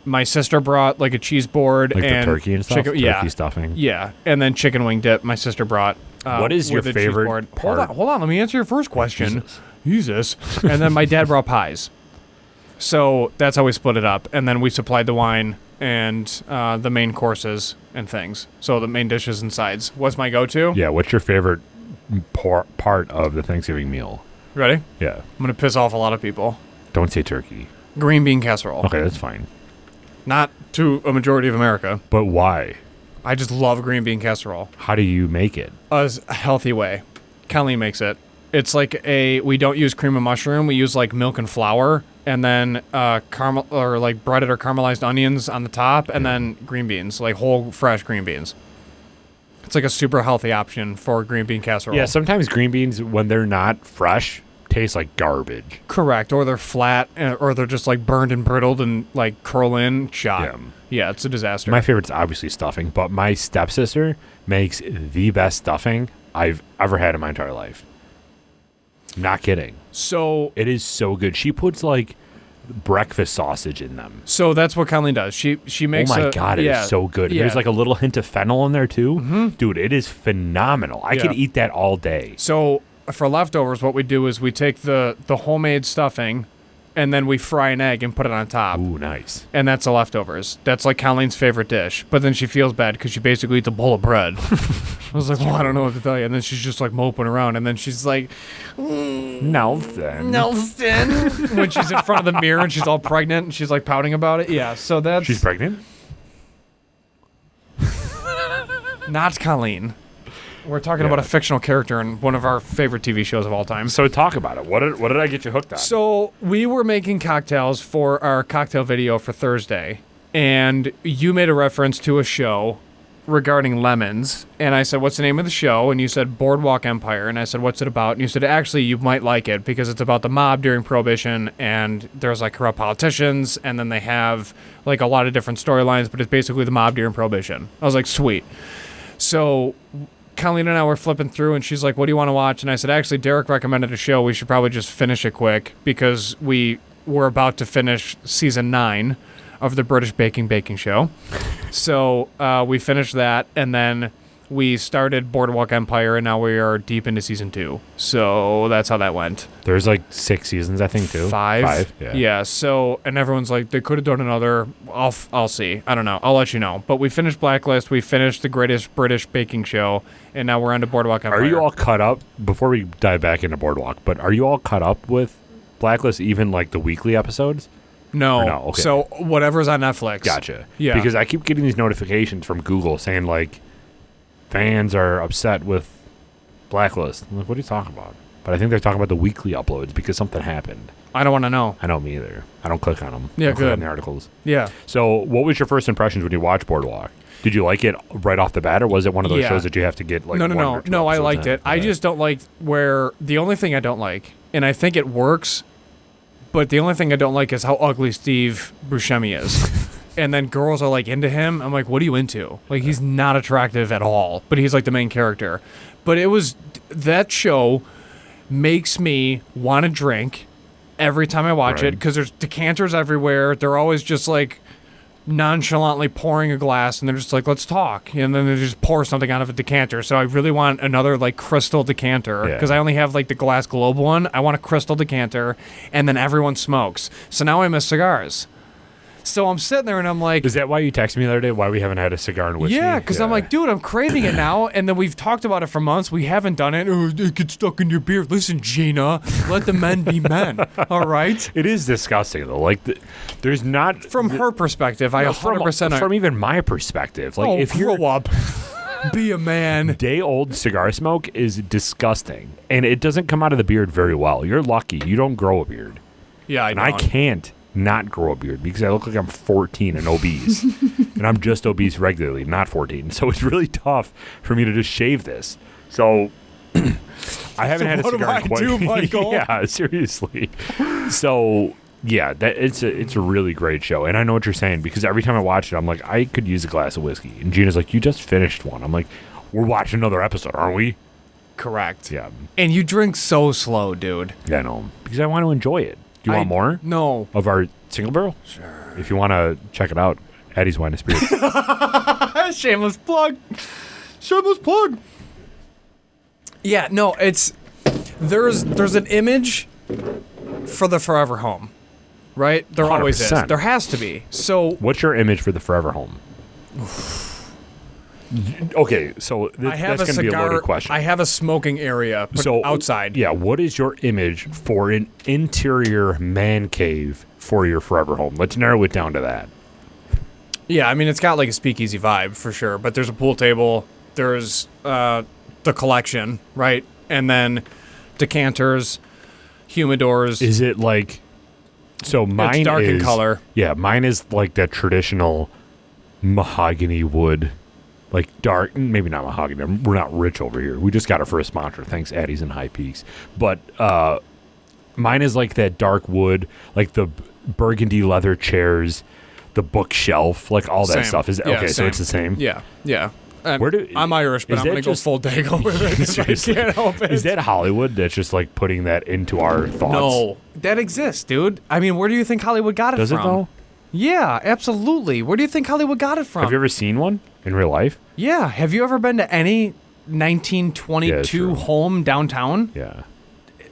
My sister brought like a cheese board Like and the turkey and stuff? Turkey stuffing? Yeah. And then chicken wing dip my sister brought. What is your with the cheese favorite board. part? Hold on. Let me answer your first question. Jesus. And then my dad brought pies. So that's how we split it up. And then we supplied the wine and the main courses and things. So the main dishes and sides was my go-to. Yeah, what's your favorite part of the Thanksgiving meal? Ready? Yeah. I'm going to piss off a lot of people. Don't say turkey. Green bean casserole. Okay, that's fine. Not to a majority of America. But why? I just love green bean casserole. How do you make it? A healthy way. Kelly makes it. It's like we don't use cream of mushroom. We use like milk and flour and then caramel or like breaded or caramelized onions on the top and then green beans, like whole fresh green beans. It's like a super healthy option for green bean casserole. Yeah, sometimes green beans, when they're not fresh, taste like garbage. Correct. Or they're flat or they're just like burned and brittled and like curl in. Shot. Yeah, it's a disaster. My favorite's obviously stuffing, but my stepsister makes the best stuffing I've ever had in my entire life. Not kidding. So it is so good. She puts like breakfast sausage in them. So that's what Colleen does. She makes. Oh my god, it is so good. Yeah. There's like a little hint of fennel in there too. Dude, it is phenomenal. I could eat that all day. So for leftovers, what we do is we take the homemade stuffing, and then we fry an egg and put it on top. Ooh, nice. And that's the leftovers. That's like Colleen's favorite dish. But then she feels bad because she basically eats a bowl of bread. I was like, well, I don't know what to tell you. And then she's just like moping around. And then she's like, Nelson. when she's in front of the mirror and she's all pregnant and she's like pouting about it. Yeah, so that's... She's pregnant? Not Colleen. We're talking about a fictional character in one of our favorite TV shows of all time. So talk about it. What did I get you hooked on? So we were making cocktails for our cocktail video for Thursday. And you made a reference to a show regarding lemons, and I said, what's the name of the show? And you said Boardwalk Empire, and I said, what's it about? And you said, actually, you might like it because it's about the mob during Prohibition, and there's like corrupt politicians, and then they have like a lot of different storylines, but it's basically the mob during Prohibition. I was like, sweet. So Colleen and I were flipping through, and she's like, what do you want to watch? And I said, actually, Derek recommended a show. We should probably just finish it quick because we were about to finish season 9 of the British Baking Show. So we finished that, and then we started Boardwalk Empire, and now we are deep into season 2. So that's how that went. There's like 6 seasons, I think, too. 5? Yeah. Yeah, so, and everyone's like, they could have done another. I'll see. I don't know. I'll let you know. But we finished Blacklist, we finished the Greatest British Baking Show, and now we're on to Boardwalk Empire. Are you all caught up, before we dive back into Boardwalk, but are you all caught up with Blacklist, even like the weekly episodes? No. Okay. So whatever's on Netflix. Gotcha. Yeah. Because I keep getting these notifications from Google saying like fans are upset with Blacklist. I'm like, what are you talking about? but I think they're talking about the weekly uploads because something happened. I don't want to know. I know, me either. I don't click on them. Yeah, I don't click good. on the articles. Yeah. So what was your first impressions when you watched Boardwalk? Did you like it right off the bat, or was it one of those shows that you have to get like No, I episodes liked in? it. I just don't like where the only thing I don't like, and I think it works, but the only thing I don't like is how ugly Steve Buscemi is. And then girls are like into him. I'm like, what are you into? Like, he's not attractive at all, but he's like the main character. But that show makes me want to drink every time I watch it because there's decanters everywhere. They're always just like nonchalantly pouring a glass, and they're just like, let's talk, and then they just pour something out of a decanter. So I really want another like crystal decanter because I only have like the glass globe one. I want a crystal decanter, and then everyone smokes. So now I miss cigars. So I'm sitting there and I'm like, is that why you texted me the other day? Why we haven't had a cigar and whiskey? yeah, because I'm like, dude, I'm craving it now. And then we've talked about it for months. We haven't done it. Oh, it gets stuck in your beard. Listen, Gina, let the men be men. All right. It is disgusting though. Like, there's not from her perspective. I 100% from even my perspective. Like, if you grow up, be a man. Day-old cigar smoke is disgusting, and it doesn't come out of the beard very well. You're lucky you don't grow a beard. Yeah, I can't not grow a beard because I look like I'm 14 and obese, and I'm just obese regularly, not 14. So it's really tough for me to just shave this. So I haven't had a cigar in quite. What do I do, Michael? Yeah, seriously. So yeah, it's a really great show, and I know what you're saying because every time I watch it, I'm like, I could use a glass of whiskey, and Gina's like, you just finished one. I'm like, we're watching another episode, aren't we? Correct. Yeah. And you drink so slow, dude. Yeah, I know, because I want to enjoy it. Do you want more? No. Of our single barrel? Sure. If you want to check it out, Eddie's Wine and Spirits. Shameless plug. Shameless plug. Yeah, no, there's an image for the forever home, right? There always is. 100%. There has to be. So what's your image for the forever home? Okay, so that's going to be a loaded question. I have a smoking area outside. Yeah, what is your image for an interior man cave for your forever home? Let's narrow it down to that. Yeah, I mean, it's got like a speakeasy vibe for sure, but there's a pool table, there's the collection, right? And then decanters, humidors. Is it like, so mine it's dark is, in color. Yeah, mine is like that traditional mahogany wood. Like dark, maybe not mahogany. We're not rich over here. We just got our first sponsor. Thanks, Addie's and High Peaks. But mine is like that dark wood, like the burgundy leather chairs, the bookshelf, like all that Same. stuff. Yeah, so same. it's the same. Yeah. I'm Irish, but is I'm that gonna go full Dago with it. If I can't help it. Is that Hollywood that's just like putting that into our thoughts? No, that exists, dude. I mean, where do you think Hollywood got it Does from? it though? Yeah, absolutely. Where do you think Hollywood got it from? Have you ever seen one in real life? Yeah. Have you ever been to any 1922 home downtown? Yeah.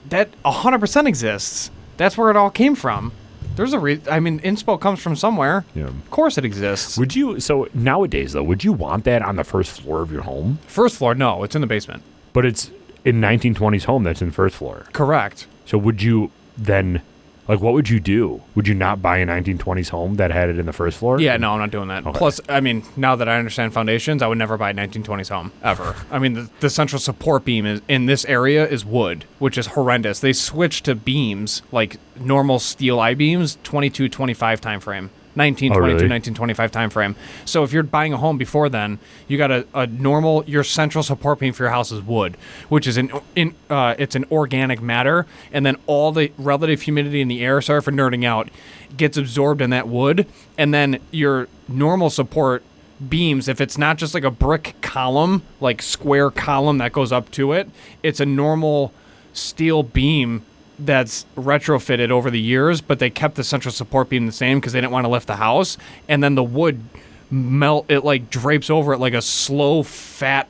That 100% exists. That's where it all came from. There's a inspo comes from somewhere. Yeah. Of course it exists. So nowadays though, would you want that on the first floor of your home? First floor, no, it's in the basement. But it's in 1920s home that's in first floor. Correct. So would you then, like, what would you do? Would you not buy a 1920s home that had it in the first floor? Yeah, no, I'm not doing that. Okay. Plus, I mean, now that I understand foundations, I would never buy a 1920s home, ever. I mean, the central support beam in this area is wood, which is horrendous. They switched to beams, like normal steel I-beams, 22-25 time frame. 1925 time frame. So if you're buying a home before then, you got a normal, your central support beam for your house is wood, which is it's an organic matter, and then all the relative humidity in the air, sorry for nerding out, gets absorbed in that wood, and then your normal support beams, if it's not just like a brick column, like square column that goes up to it, it's a normal steel beam that's retrofitted over the years, but they kept the central support beam the same because they didn't want to lift the house, and then the wood it like drapes over it like a slow fat,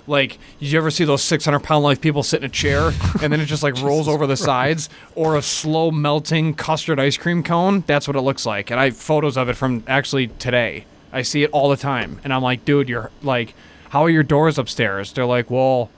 like, did you ever see those 600-pound life people sit in a chair and then it just like rolls over the sides, or a slow melting custard ice cream cone? That's what it looks like. And I have photos of it from actually today. I see it all the time, and I'm like, dude, you're like, how are your doors upstairs? They're like, well,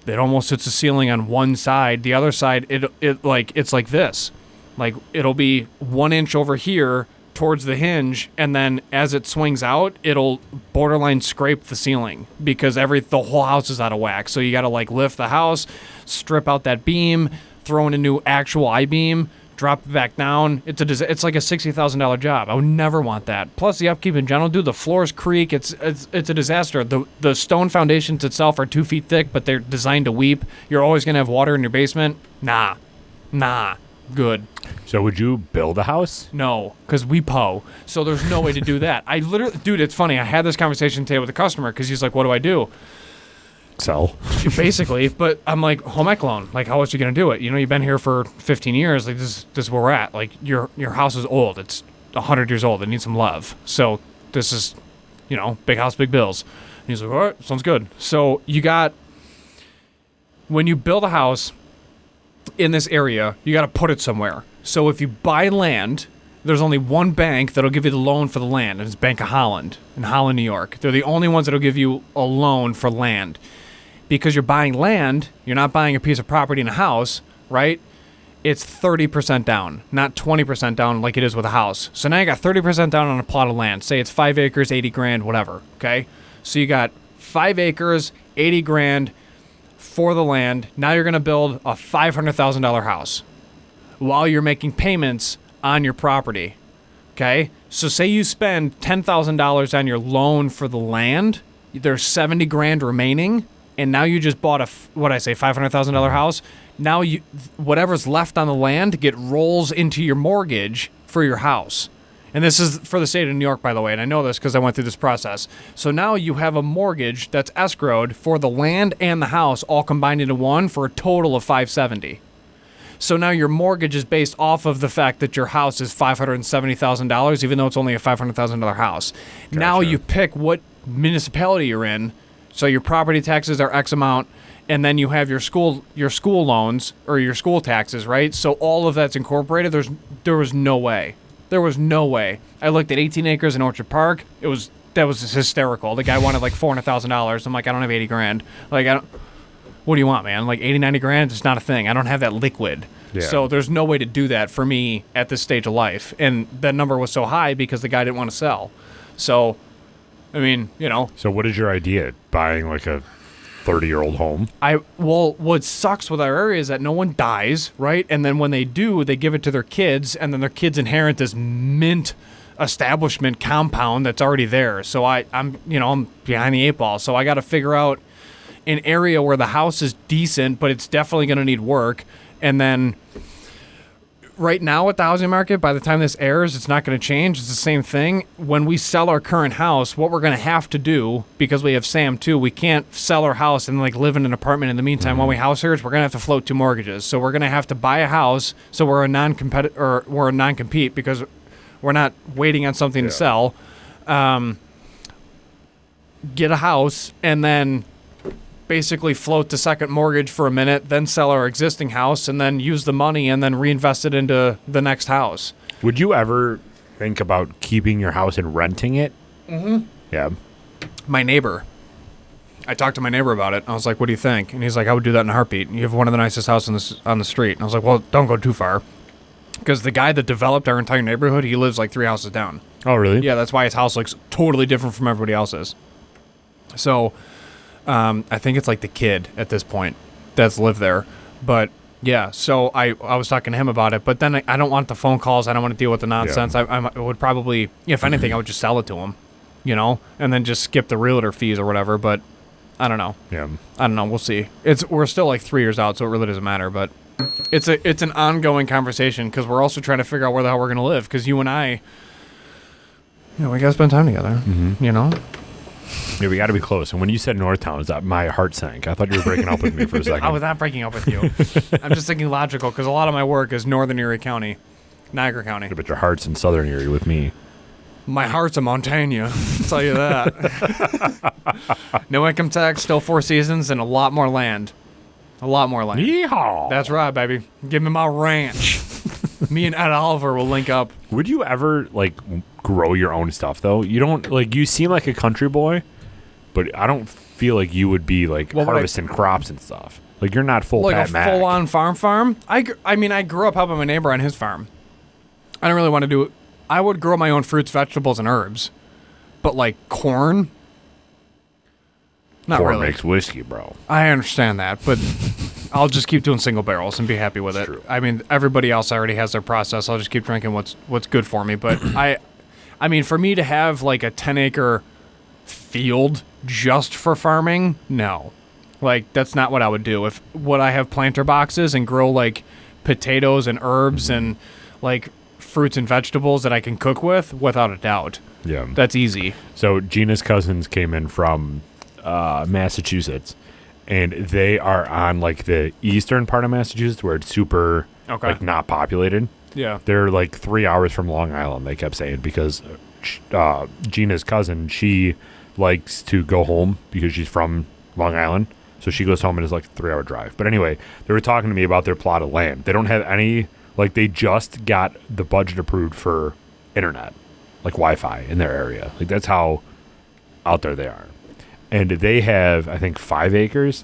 it almost hits the ceiling on one side. The other side, it's like this. Like, it'll be 1 inch over here towards the hinge, and then as it swings out, it'll borderline scrape the ceiling because the whole house is out of whack. So you got to like lift the house, strip out that beam, throw in a new actual I-beam, drop it back down. It's like a $60,000 job. I would never want that. Plus the upkeep in general, dude, the floors creak. It's a disaster. The stone foundations itself are 2 feet thick, but they're designed to weep. You're always gonna have water in your basement. Nah, good. So would you build a house? No, because we po. So there's no way to do that. I literally, dude, it's funny. I had this conversation today with a customer because he's like, what do I do? Sell. Basically, but I'm like, home ec loan. Like, how else you going to do it? You know, you've been here for 15 years. Like, this is where we're at. Like, your house is old. It's 100 years old. It needs some love. So this is, big house, big bills. And he's like, all right, sounds good. So when you build a house in this area, you got to put it somewhere. So if you buy land, there's only one bank that'll give you the loan for the land, and it's Bank of Holland in Holland, New York. They're the only ones that'll give you a loan for land. Because you're buying land, you're not buying a piece of property in a house, right? It's 30% down, not 20% down like it is with a house. So now you got 30% down on a plot of land. Say it's 5 acres, 80 grand, whatever, okay? So you got 5 acres, 80 grand for the land. Now you're going to build a $500,000 house while you're making payments on your property, okay? So say you spend $10,000 on your loan for the land, there's 70 grand remaining, and now you just bought $500,000 house. Now whatever's left on the land rolls into your mortgage for your house. And this is for the state of New York, by the way, and I know this because I went through this process. So now you have a mortgage that's escrowed for the land and the house all combined into one for a total of $570,000. So now your mortgage is based off of the fact that your house is $570,000, even though it's only a $500,000 house. Gotcha. Now you pick what municipality you're in. So your property taxes are X amount, and then you have your school loans or your school taxes, right? So all of that's incorporated. There was no way. I looked at 18 acres in Orchard Park. That was hysterical. The guy wanted like $400,000. I'm like, I don't have 80 grand. Like, what do you want, man? Like 80, 90 grand? It's not a thing. I don't have that liquid. Yeah. So there's no way to do that for me at this stage of life. And that number was so high because the guy didn't want to sell. So, I mean, So what is your idea? Buying like a 30-year-old home? What sucks with our area is that no one dies, right? And then when they do, they give it to their kids, and then their kids inherit this mint establishment compound that's already there. So I'm behind the 8 ball. So I got to figure out an area where the house is decent, but it's definitely going to need work. And then right now with the housing market, by the time this airs, it's not going to change. It's the same thing. When we sell our current house, what we're going to have to do, because we have Sam too, we can't sell our house and like live in an apartment in the meantime while we house search. We're going to have to float 2 mortgages. So we're going to have to buy a house. So we're a non-compete because we're not waiting on something to sell. Get a house and then basically float the second mortgage for a minute, then sell our existing house, and then use the money and then reinvest it into the next house. Would you ever think about keeping your house and renting it? Mm-hmm. Yeah. My neighbor. I talked to my neighbor about it. I was like, what do you think? And he's like, I would do that in a heartbeat. You have one of the nicest houses on the street. And I was like, well, don't go too far. Because the guy that developed our entire neighborhood, he lives like 3 houses down. Oh, really? Yeah, that's why his house looks totally different from everybody else's. So I think it's like the kid at this point that's lived there. But yeah, so I was talking to him about it. But then I don't want the phone calls. I don't want to deal with the nonsense. Yeah. I would probably, if anything, I would just sell it to him, and then just skip the realtor fees or whatever. But I don't know. Yeah. I don't know. We'll see. We're still like 3 years out, so it really doesn't matter. But it's an ongoing conversation because we're also trying to figure out where the hell we're going to live. Because you and I, we got to spend time together, Yeah, we got to be close. And when you said Northtown, my heart sank. I thought you were breaking up with me for a second. I was not breaking up with you. I'm just thinking logical because a lot of my work is Northern Erie County, Niagara County. Yeah, but your heart's in Southern Erie with me. My heart's a Montana, I'll tell you that. No income tax, still 4 seasons, and a lot more land. A lot more land. Yeehaw! That's right, baby. Give me my ranch. Me and Ed Oliver will link up. Would you ever, grow your own stuff, though? You don't, you seem like a country boy, but I don't feel like you would be, harvesting crops and stuff. You're not full Pat Mac. Full-on farm? I mean, I grew up helping my neighbor on his farm. I don't really want to do I would grow my own fruits, vegetables, and herbs. But, like, corn? Not Corn really. makes whiskey, bro. I understand that, but I'll just keep doing single barrels and be happy with it. True. I mean, everybody else already has their process. I'll just keep drinking what's good for me. But I mean, for me to have like a 10-acre field just for farming, no. Like, that's not what I would do. Would I have planter boxes and grow like potatoes and herbs and like fruits and vegetables that I can cook with? Without a doubt. Yeah. That's easy. So Gina's cousins came in from Massachusetts, and they are on like the eastern part of Massachusetts where it's super like not populated. Yeah. They're like 3 hours from Long Island, they kept saying, because Gina's cousin, she likes to go home because she's from Long Island. So she goes home and it's like a 3-hour drive. But anyway, they were talking to me about their plot of land. They don't have any, like, they just got the budget approved for internet, like Wi-Fi in their area. Like, that's how out there they are. And they have, I think, 5 acres.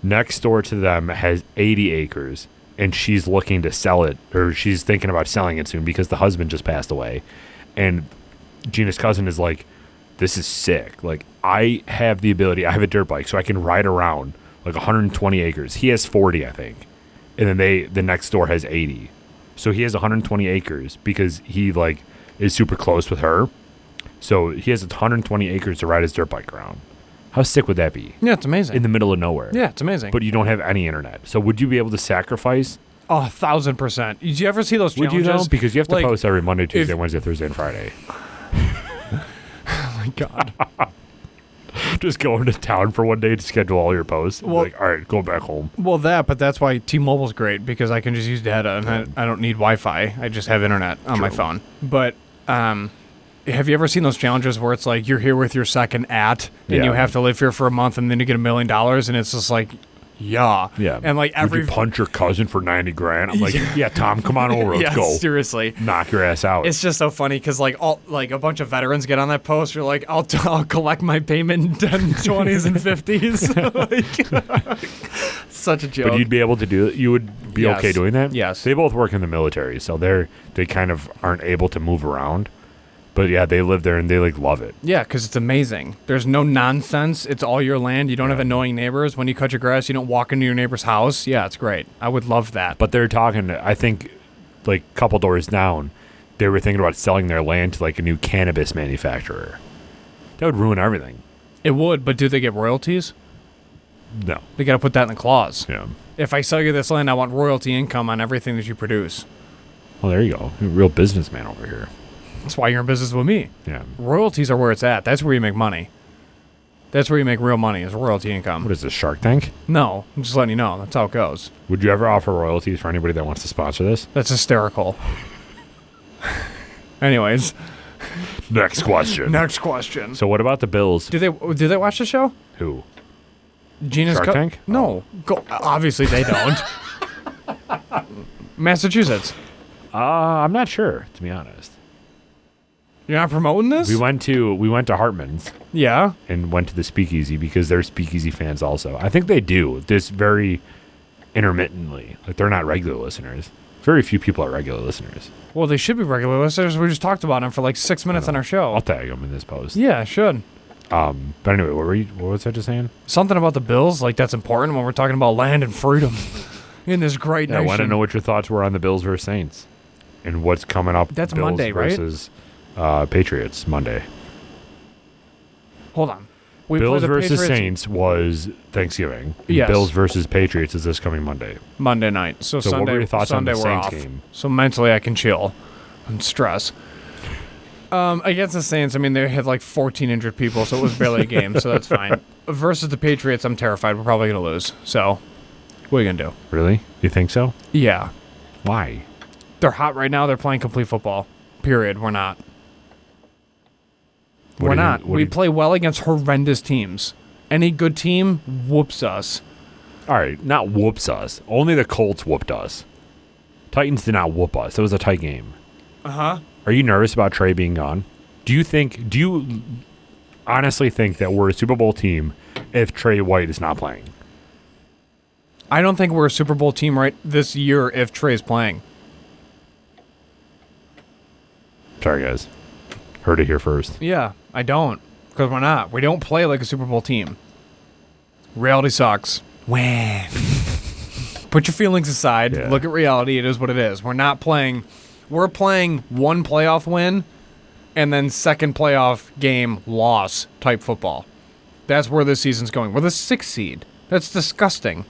Next door to them has 80 acres. And she's looking to sell it, or she's thinking about selling it soon because the husband just passed away. And Gina's cousin is like, this is sick. Like, I have the ability, I have a dirt bike, so I can ride around like 120 acres. He has 40, I think. And then the next door has 80. So he has 120 acres because he like is super close with her. So he has 120 acres to ride his dirt bike around. How sick would that be? Yeah, it's amazing. In the middle of nowhere. Yeah, it's amazing. But you don't have any internet. So would you be able to sacrifice? Oh, 1,000%. Did you ever see those challenges? Would you though? Because you have to like, post every Monday, Tuesday, Wednesday, Thursday, and Friday. Oh my God. Just going to town for one day to schedule all your posts. Well, like, all right, go back home. Well, but that's why T-Mobile's great, because I can just use data and I don't need Wi-Fi. I just have internet on my phone. But have you ever seen those challenges where it's like you're here with your second and you have to live here for a month and then you get $1 million and it's just like, yeah. And like would you punch your cousin for $90,000? I'm like, yeah, Tom, come on over. Let's go. Seriously. Knock your ass out. It's just so funny because like a bunch of veterans get on that post. You're like, I'll collect my payment in 10, 20s, and 50s. Like, such a joke. But you'd be able to do it. You would be okay doing that? Yes. They both work in the military, so they kind of aren't able to move around. But yeah, they live there and they like love it. Yeah, because it's amazing. There's no nonsense. It's all your land. You don't have annoying neighbors. When you cut your grass, you don't walk into your neighbor's house. Yeah, it's great. I would love that. But they're talking, I think, like a couple doors down, they were thinking about selling their land to like a new cannabis manufacturer. That would ruin everything. It would, but do they get royalties? No. They got to put that in the clause. Yeah. If I sell you this land, I want royalty income on everything that you produce. Well, there you go. You're a real businessman over here. That's why you're in business with me. Yeah. Royalties are where it's at. That's where you make money. That's where you make real money, is royalty income. What is this, Shark Tank? No, I'm just letting you know. That's how it goes. Would you ever offer royalties for anybody that wants to sponsor this? That's hysterical. Anyways. Next question. Next question. So what about the Bills? Do they watch the show? Who? Gina's Shark Tank? No. Obviously they don't. Massachusetts. I'm not sure, to be honest. You're not promoting this? We went to Hartman's. Yeah. And went to the Speakeasy because they're Speakeasy fans also. I think they do this very intermittently. Like, they're not regular listeners. Very few people are regular listeners. Well, they should be regular listeners. We just talked about them for like 6 minutes on our show. I'll tag them in this post. Yeah, I should. But anyway, what was I just saying? Something about the Bills, like that's important when we're talking about land and freedom in this great nation. I want to know what your thoughts were on the Bills versus Saints and what's coming up. That's Bills Monday, right? Versus Patriots Monday. Hold on. Bills versus Saints was Thanksgiving. Yes. Bills versus Patriots is this coming Monday. Monday night. So Sunday, what were your thoughts Sunday on the we're Saints off. game? So mentally I can chill and stress. Against the Saints, I mean, they had like 14 injured people, so it was barely a game, so that's fine. Versus the Patriots, I'm terrified. We're probably going to lose. So what are you going to do? Really? You think so? Yeah. Why? They're hot right now. They're playing complete football. Period. We're not. We're not. We play well against horrendous teams. Any good team whoops us. All right, not whoops us. Only the Colts whooped us. Titans did not whoop us. It was a tight game. Uh-huh. Are you nervous about Trey being gone? Do you honestly think that we're a Super Bowl team if Trey White is not playing? I don't think we're a Super Bowl team right this year if Trey's playing. Sorry, guys. Heard it here first. Yeah, I don't. Because we're not. We don't play like a Super Bowl team. Reality sucks. Wah. Put your feelings aside. Yeah. Look at reality. It is what it is. We're not playing. We're playing one playoff win and then second playoff game loss type football. That's where this season's going. We're the 6th seed. That's disgusting.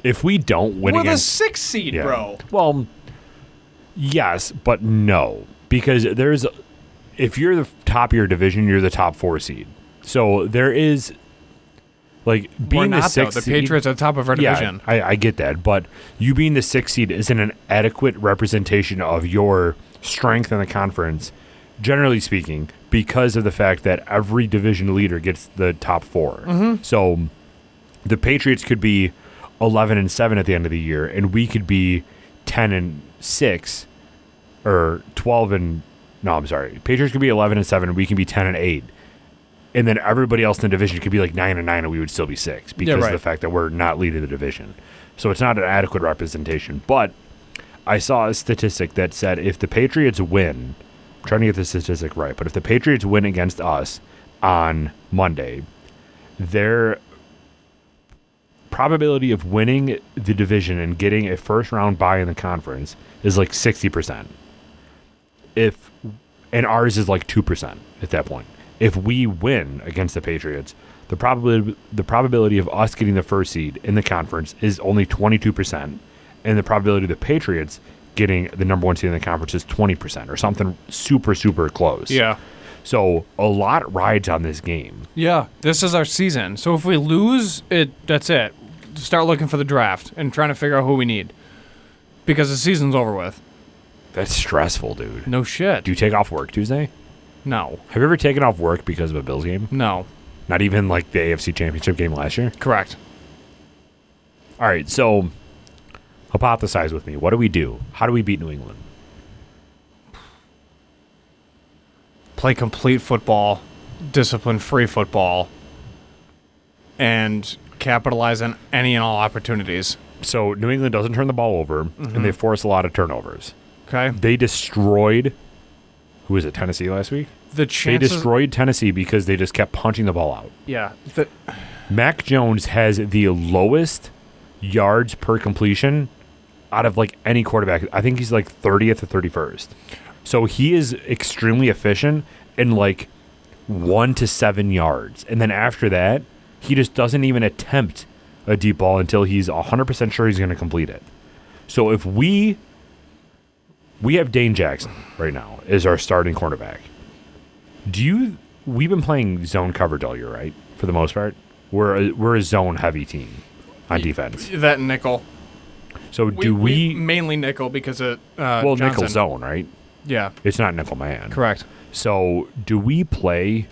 If we don't win We're against... the 6th seed, Yeah. bro. Well, yes, but no. Because there's... If you're the top of your division, you're the top 4 seed. So there is... Like, being We're not, the 6th though. The seed... Patriots are the top of our division. Yeah, I get that. But you being the 6th seed isn't an adequate representation of your strength in the conference, generally speaking, because of the fact that every division leader gets the top 4. Mm-hmm. So the Patriots could be 11-7 at the end of the year, and we could be 10-6 or 12 and... No, I'm sorry. Patriots could be 11-7, and we can be 10-8. And then everybody else in the division could be like 9-9, and we would still be 6 because of the fact that we're not leading the division. So it's not an adequate representation. But I saw a statistic that said if the Patriots win, I'm trying to get the statistic right, but if the Patriots win against us on Monday, their probability of winning the division and getting a first round bye in the conference is like 60%. And ours is like 2% at that point. If we win against the Patriots, the probability of us getting the first seed in the conference is only 22%, and the probability of the Patriots getting the number 1 seed in the conference is 20%, or something super, super close. Yeah. So a lot rides on this game. Yeah, this is our season. So if we lose, that's it. Start looking for the draft and trying to figure out who we need. Because the season's over with. That's stressful, dude. No shit. Do you take off work Tuesday? No. Have you ever taken off work because of a Bills game? No. Not even like the AFC Championship game last year? Correct. All right, so hypothesize with me. What do we do? How do we beat New England? Play complete football, discipline-free football, and capitalize on any and all opportunities. So New England doesn't turn the ball over, and they force a lot of turnovers. Okay? They destroyed, who was it, Tennessee last week? The They chances... destroyed Tennessee because they just kept punching the ball out. Yeah. Mac Jones has the lowest yards per completion out of like any quarterback. I think he's like 30th or 31st. So he is extremely efficient in like 1 to 7 yards. And then after that, he just doesn't even attempt a deep ball until he's 100% sure he's going to complete it. So if we have Dane Jackson right now as our starting cornerback. We've been playing zone coverage all year, right? For the most part. We're a zone heavy team on defense. That and nickel. So do we mainly nickel because of well, Johnson. nickel zone, right? Yeah. It's not nickel man. Correct. So do we play?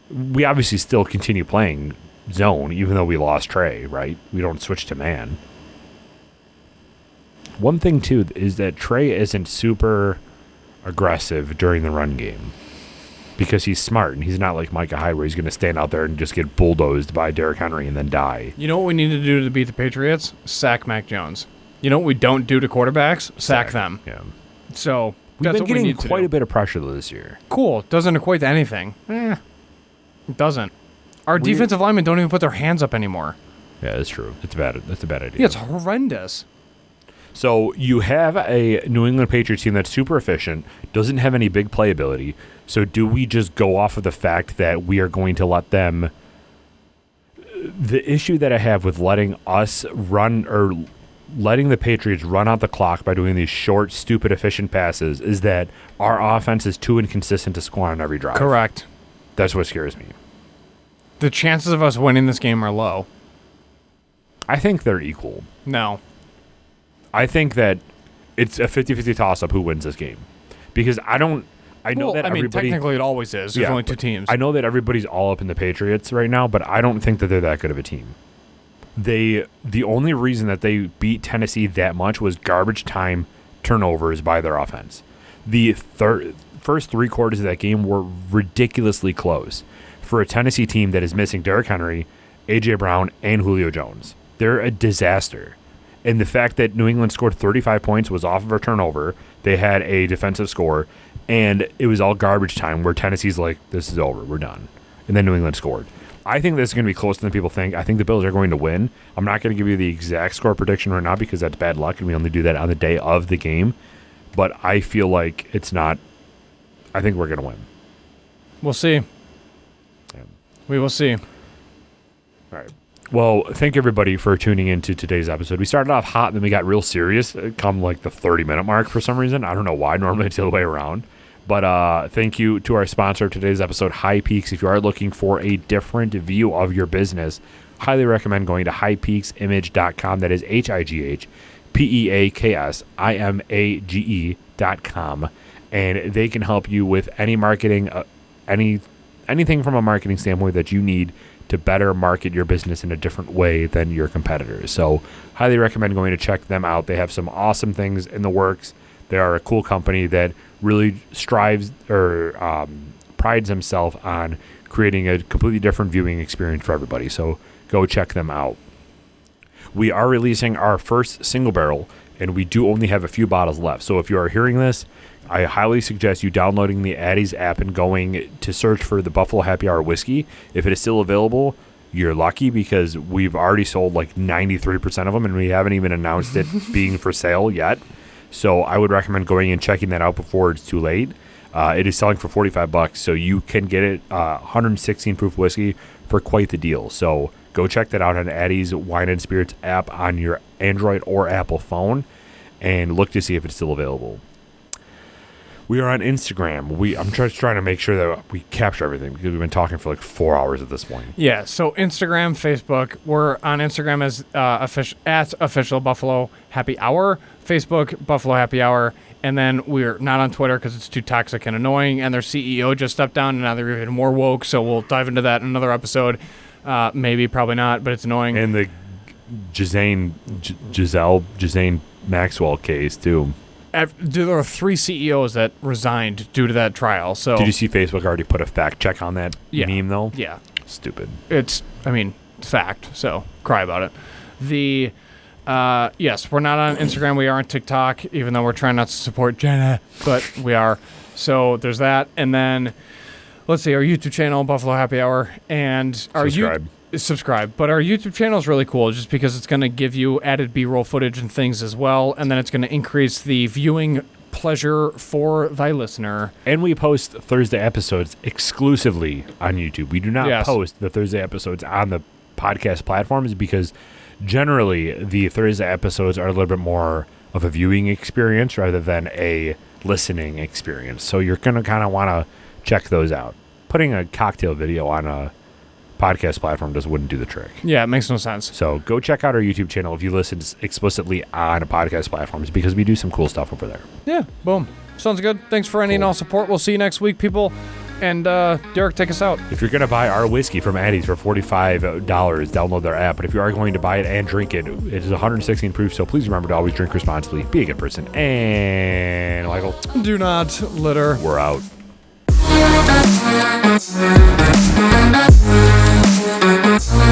We obviously still continue playing zone, even though we lost Trey, right? We don't switch to man. One thing, too, is that Trey isn't super aggressive during the run game because he's smart, and he's not like Micah Hyde where he's going to stand out there and just get bulldozed by Derrick Henry and then die. You know what we need to do to beat the Patriots? Sack Mac Jones. You know what we don't do to quarterbacks? Sack them. Yeah. So We've that's been what we getting need to quite do. a bit of pressure this year. Cool. Doesn't equate to anything. It doesn't. Our defensive linemen don't even put their hands up anymore. Yeah, that's true. That's a bad idea. Yeah, it's horrendous. So you have a New England Patriots team that's super efficient, doesn't have any big playability. So do we just go off of the fact that we are going to let them... The issue that I have with letting us run or letting the Patriots run out the clock by doing these short, stupid, efficient passes is that our offense is too inconsistent to score on every drive. Correct. That's what scares me. The chances of us winning this game are low. I think they're equal. No. I think that it's a 50-50 toss-up who wins this game. Because I know that everybody... technically it always is. There's only two teams. I know that everybody's all up in the Patriots right now, but I don't think that they're that good of a team. The only reason that they beat Tennessee that much was garbage time turnovers by their offense. The first 3 quarters of that game were ridiculously close for a Tennessee team that is missing Derrick Henry, A.J. Brown, and Julio Jones. They're a disaster. And the fact that New England scored 35 points was off of a turnover. They had a defensive score. And it was all garbage time where Tennessee's like, this is over, we're done. And then New England scored. I think this is going to be closer than people think. I think the Bills are going to win. I'm not going to give you the exact score prediction right now because that's bad luck, and we only do that on the day of the game. But I feel like it's not. I think we're going to win. We'll see. Yeah. We will see. All right. Well, thank everybody for tuning into today's episode. We started off hot, and then we got real serious come like the 30-minute mark for some reason. I don't know why. Normally it's the other way around. But thank you to our sponsor of today's episode, High Peaks. If you are looking for a different view of your business, highly recommend going to highpeaksimage.com. That is HIGHPEAKSIMAGE.com. And they can help you with any marketing, anything from a marketing standpoint that you need to better market your business in a different way than your competitors. So highly recommend going to check them out. They have some awesome things in the works. They are a cool company that really strives or prides themselves on creating a completely different viewing experience for everybody. So go check them out. We are releasing our first single barrel, and we do only have a few bottles left. So if you are hearing this, I highly suggest you downloading the Addy's app and going to search for the Buffalo Happy Hour whiskey. If it is still available, you're lucky because we've already sold like 93% of them, and we haven't even announced it being for sale yet. So I would recommend going and checking that out before it's too late. It is selling for $45, so you can get it 116 proof whiskey for quite the deal. So go check that out on Addy's Wine and Spirits app on your Android or Apple phone and look to see if it's still available. We are on Instagram. I'm just trying to make sure that we capture everything because we've been talking for like 4 hours at this point. Yeah, so Instagram, Facebook. We're on Instagram as official Buffalo Happy Hour, Facebook Buffalo Happy Hour, and then we're not on Twitter because it's too toxic and annoying, and their CEO just stepped down, and now they're even more woke, so we'll dive into that in another episode. Maybe, probably not, but it's annoying. And the Gisane Maxwell case, too. There are 3 CEOs that resigned due to that trial. So did you see Facebook already put a fact check on that meme, though? Yeah. Stupid. It's fact, so cry about it. Yes, we're not on Instagram. We are on TikTok, even though we're trying not to support Jenna, but we are. So there's that. And then, let's see, our YouTube channel, Buffalo Happy Hour, and our subscribe. But our YouTube channel is really cool just because it's going to give you added B-roll footage and things as well, and then it's going to increase the viewing pleasure for thy listener. And we post Thursday episodes exclusively on YouTube. We do not post the Thursday episodes on the podcast platforms because generally the Thursday episodes are a little bit more of a viewing experience rather than a listening experience. So you're going to kind of want to check those out. Putting a cocktail video on a podcast platform just wouldn't do the trick. Yeah, it makes no sense. So go check out our YouTube channel if you listen explicitly on podcast platforms because we do some cool stuff over there. Yeah, boom. Sounds good. Thanks for any and all support. We'll see you next week, people. And Derek, take us out. If you're going to buy our whiskey from Addy's for $45, download their app. But if you are going to buy it and drink it, it is 116 proof. So please remember to always drink responsibly. Be a good person. And Michael, do not litter. We're out. We'll be right back.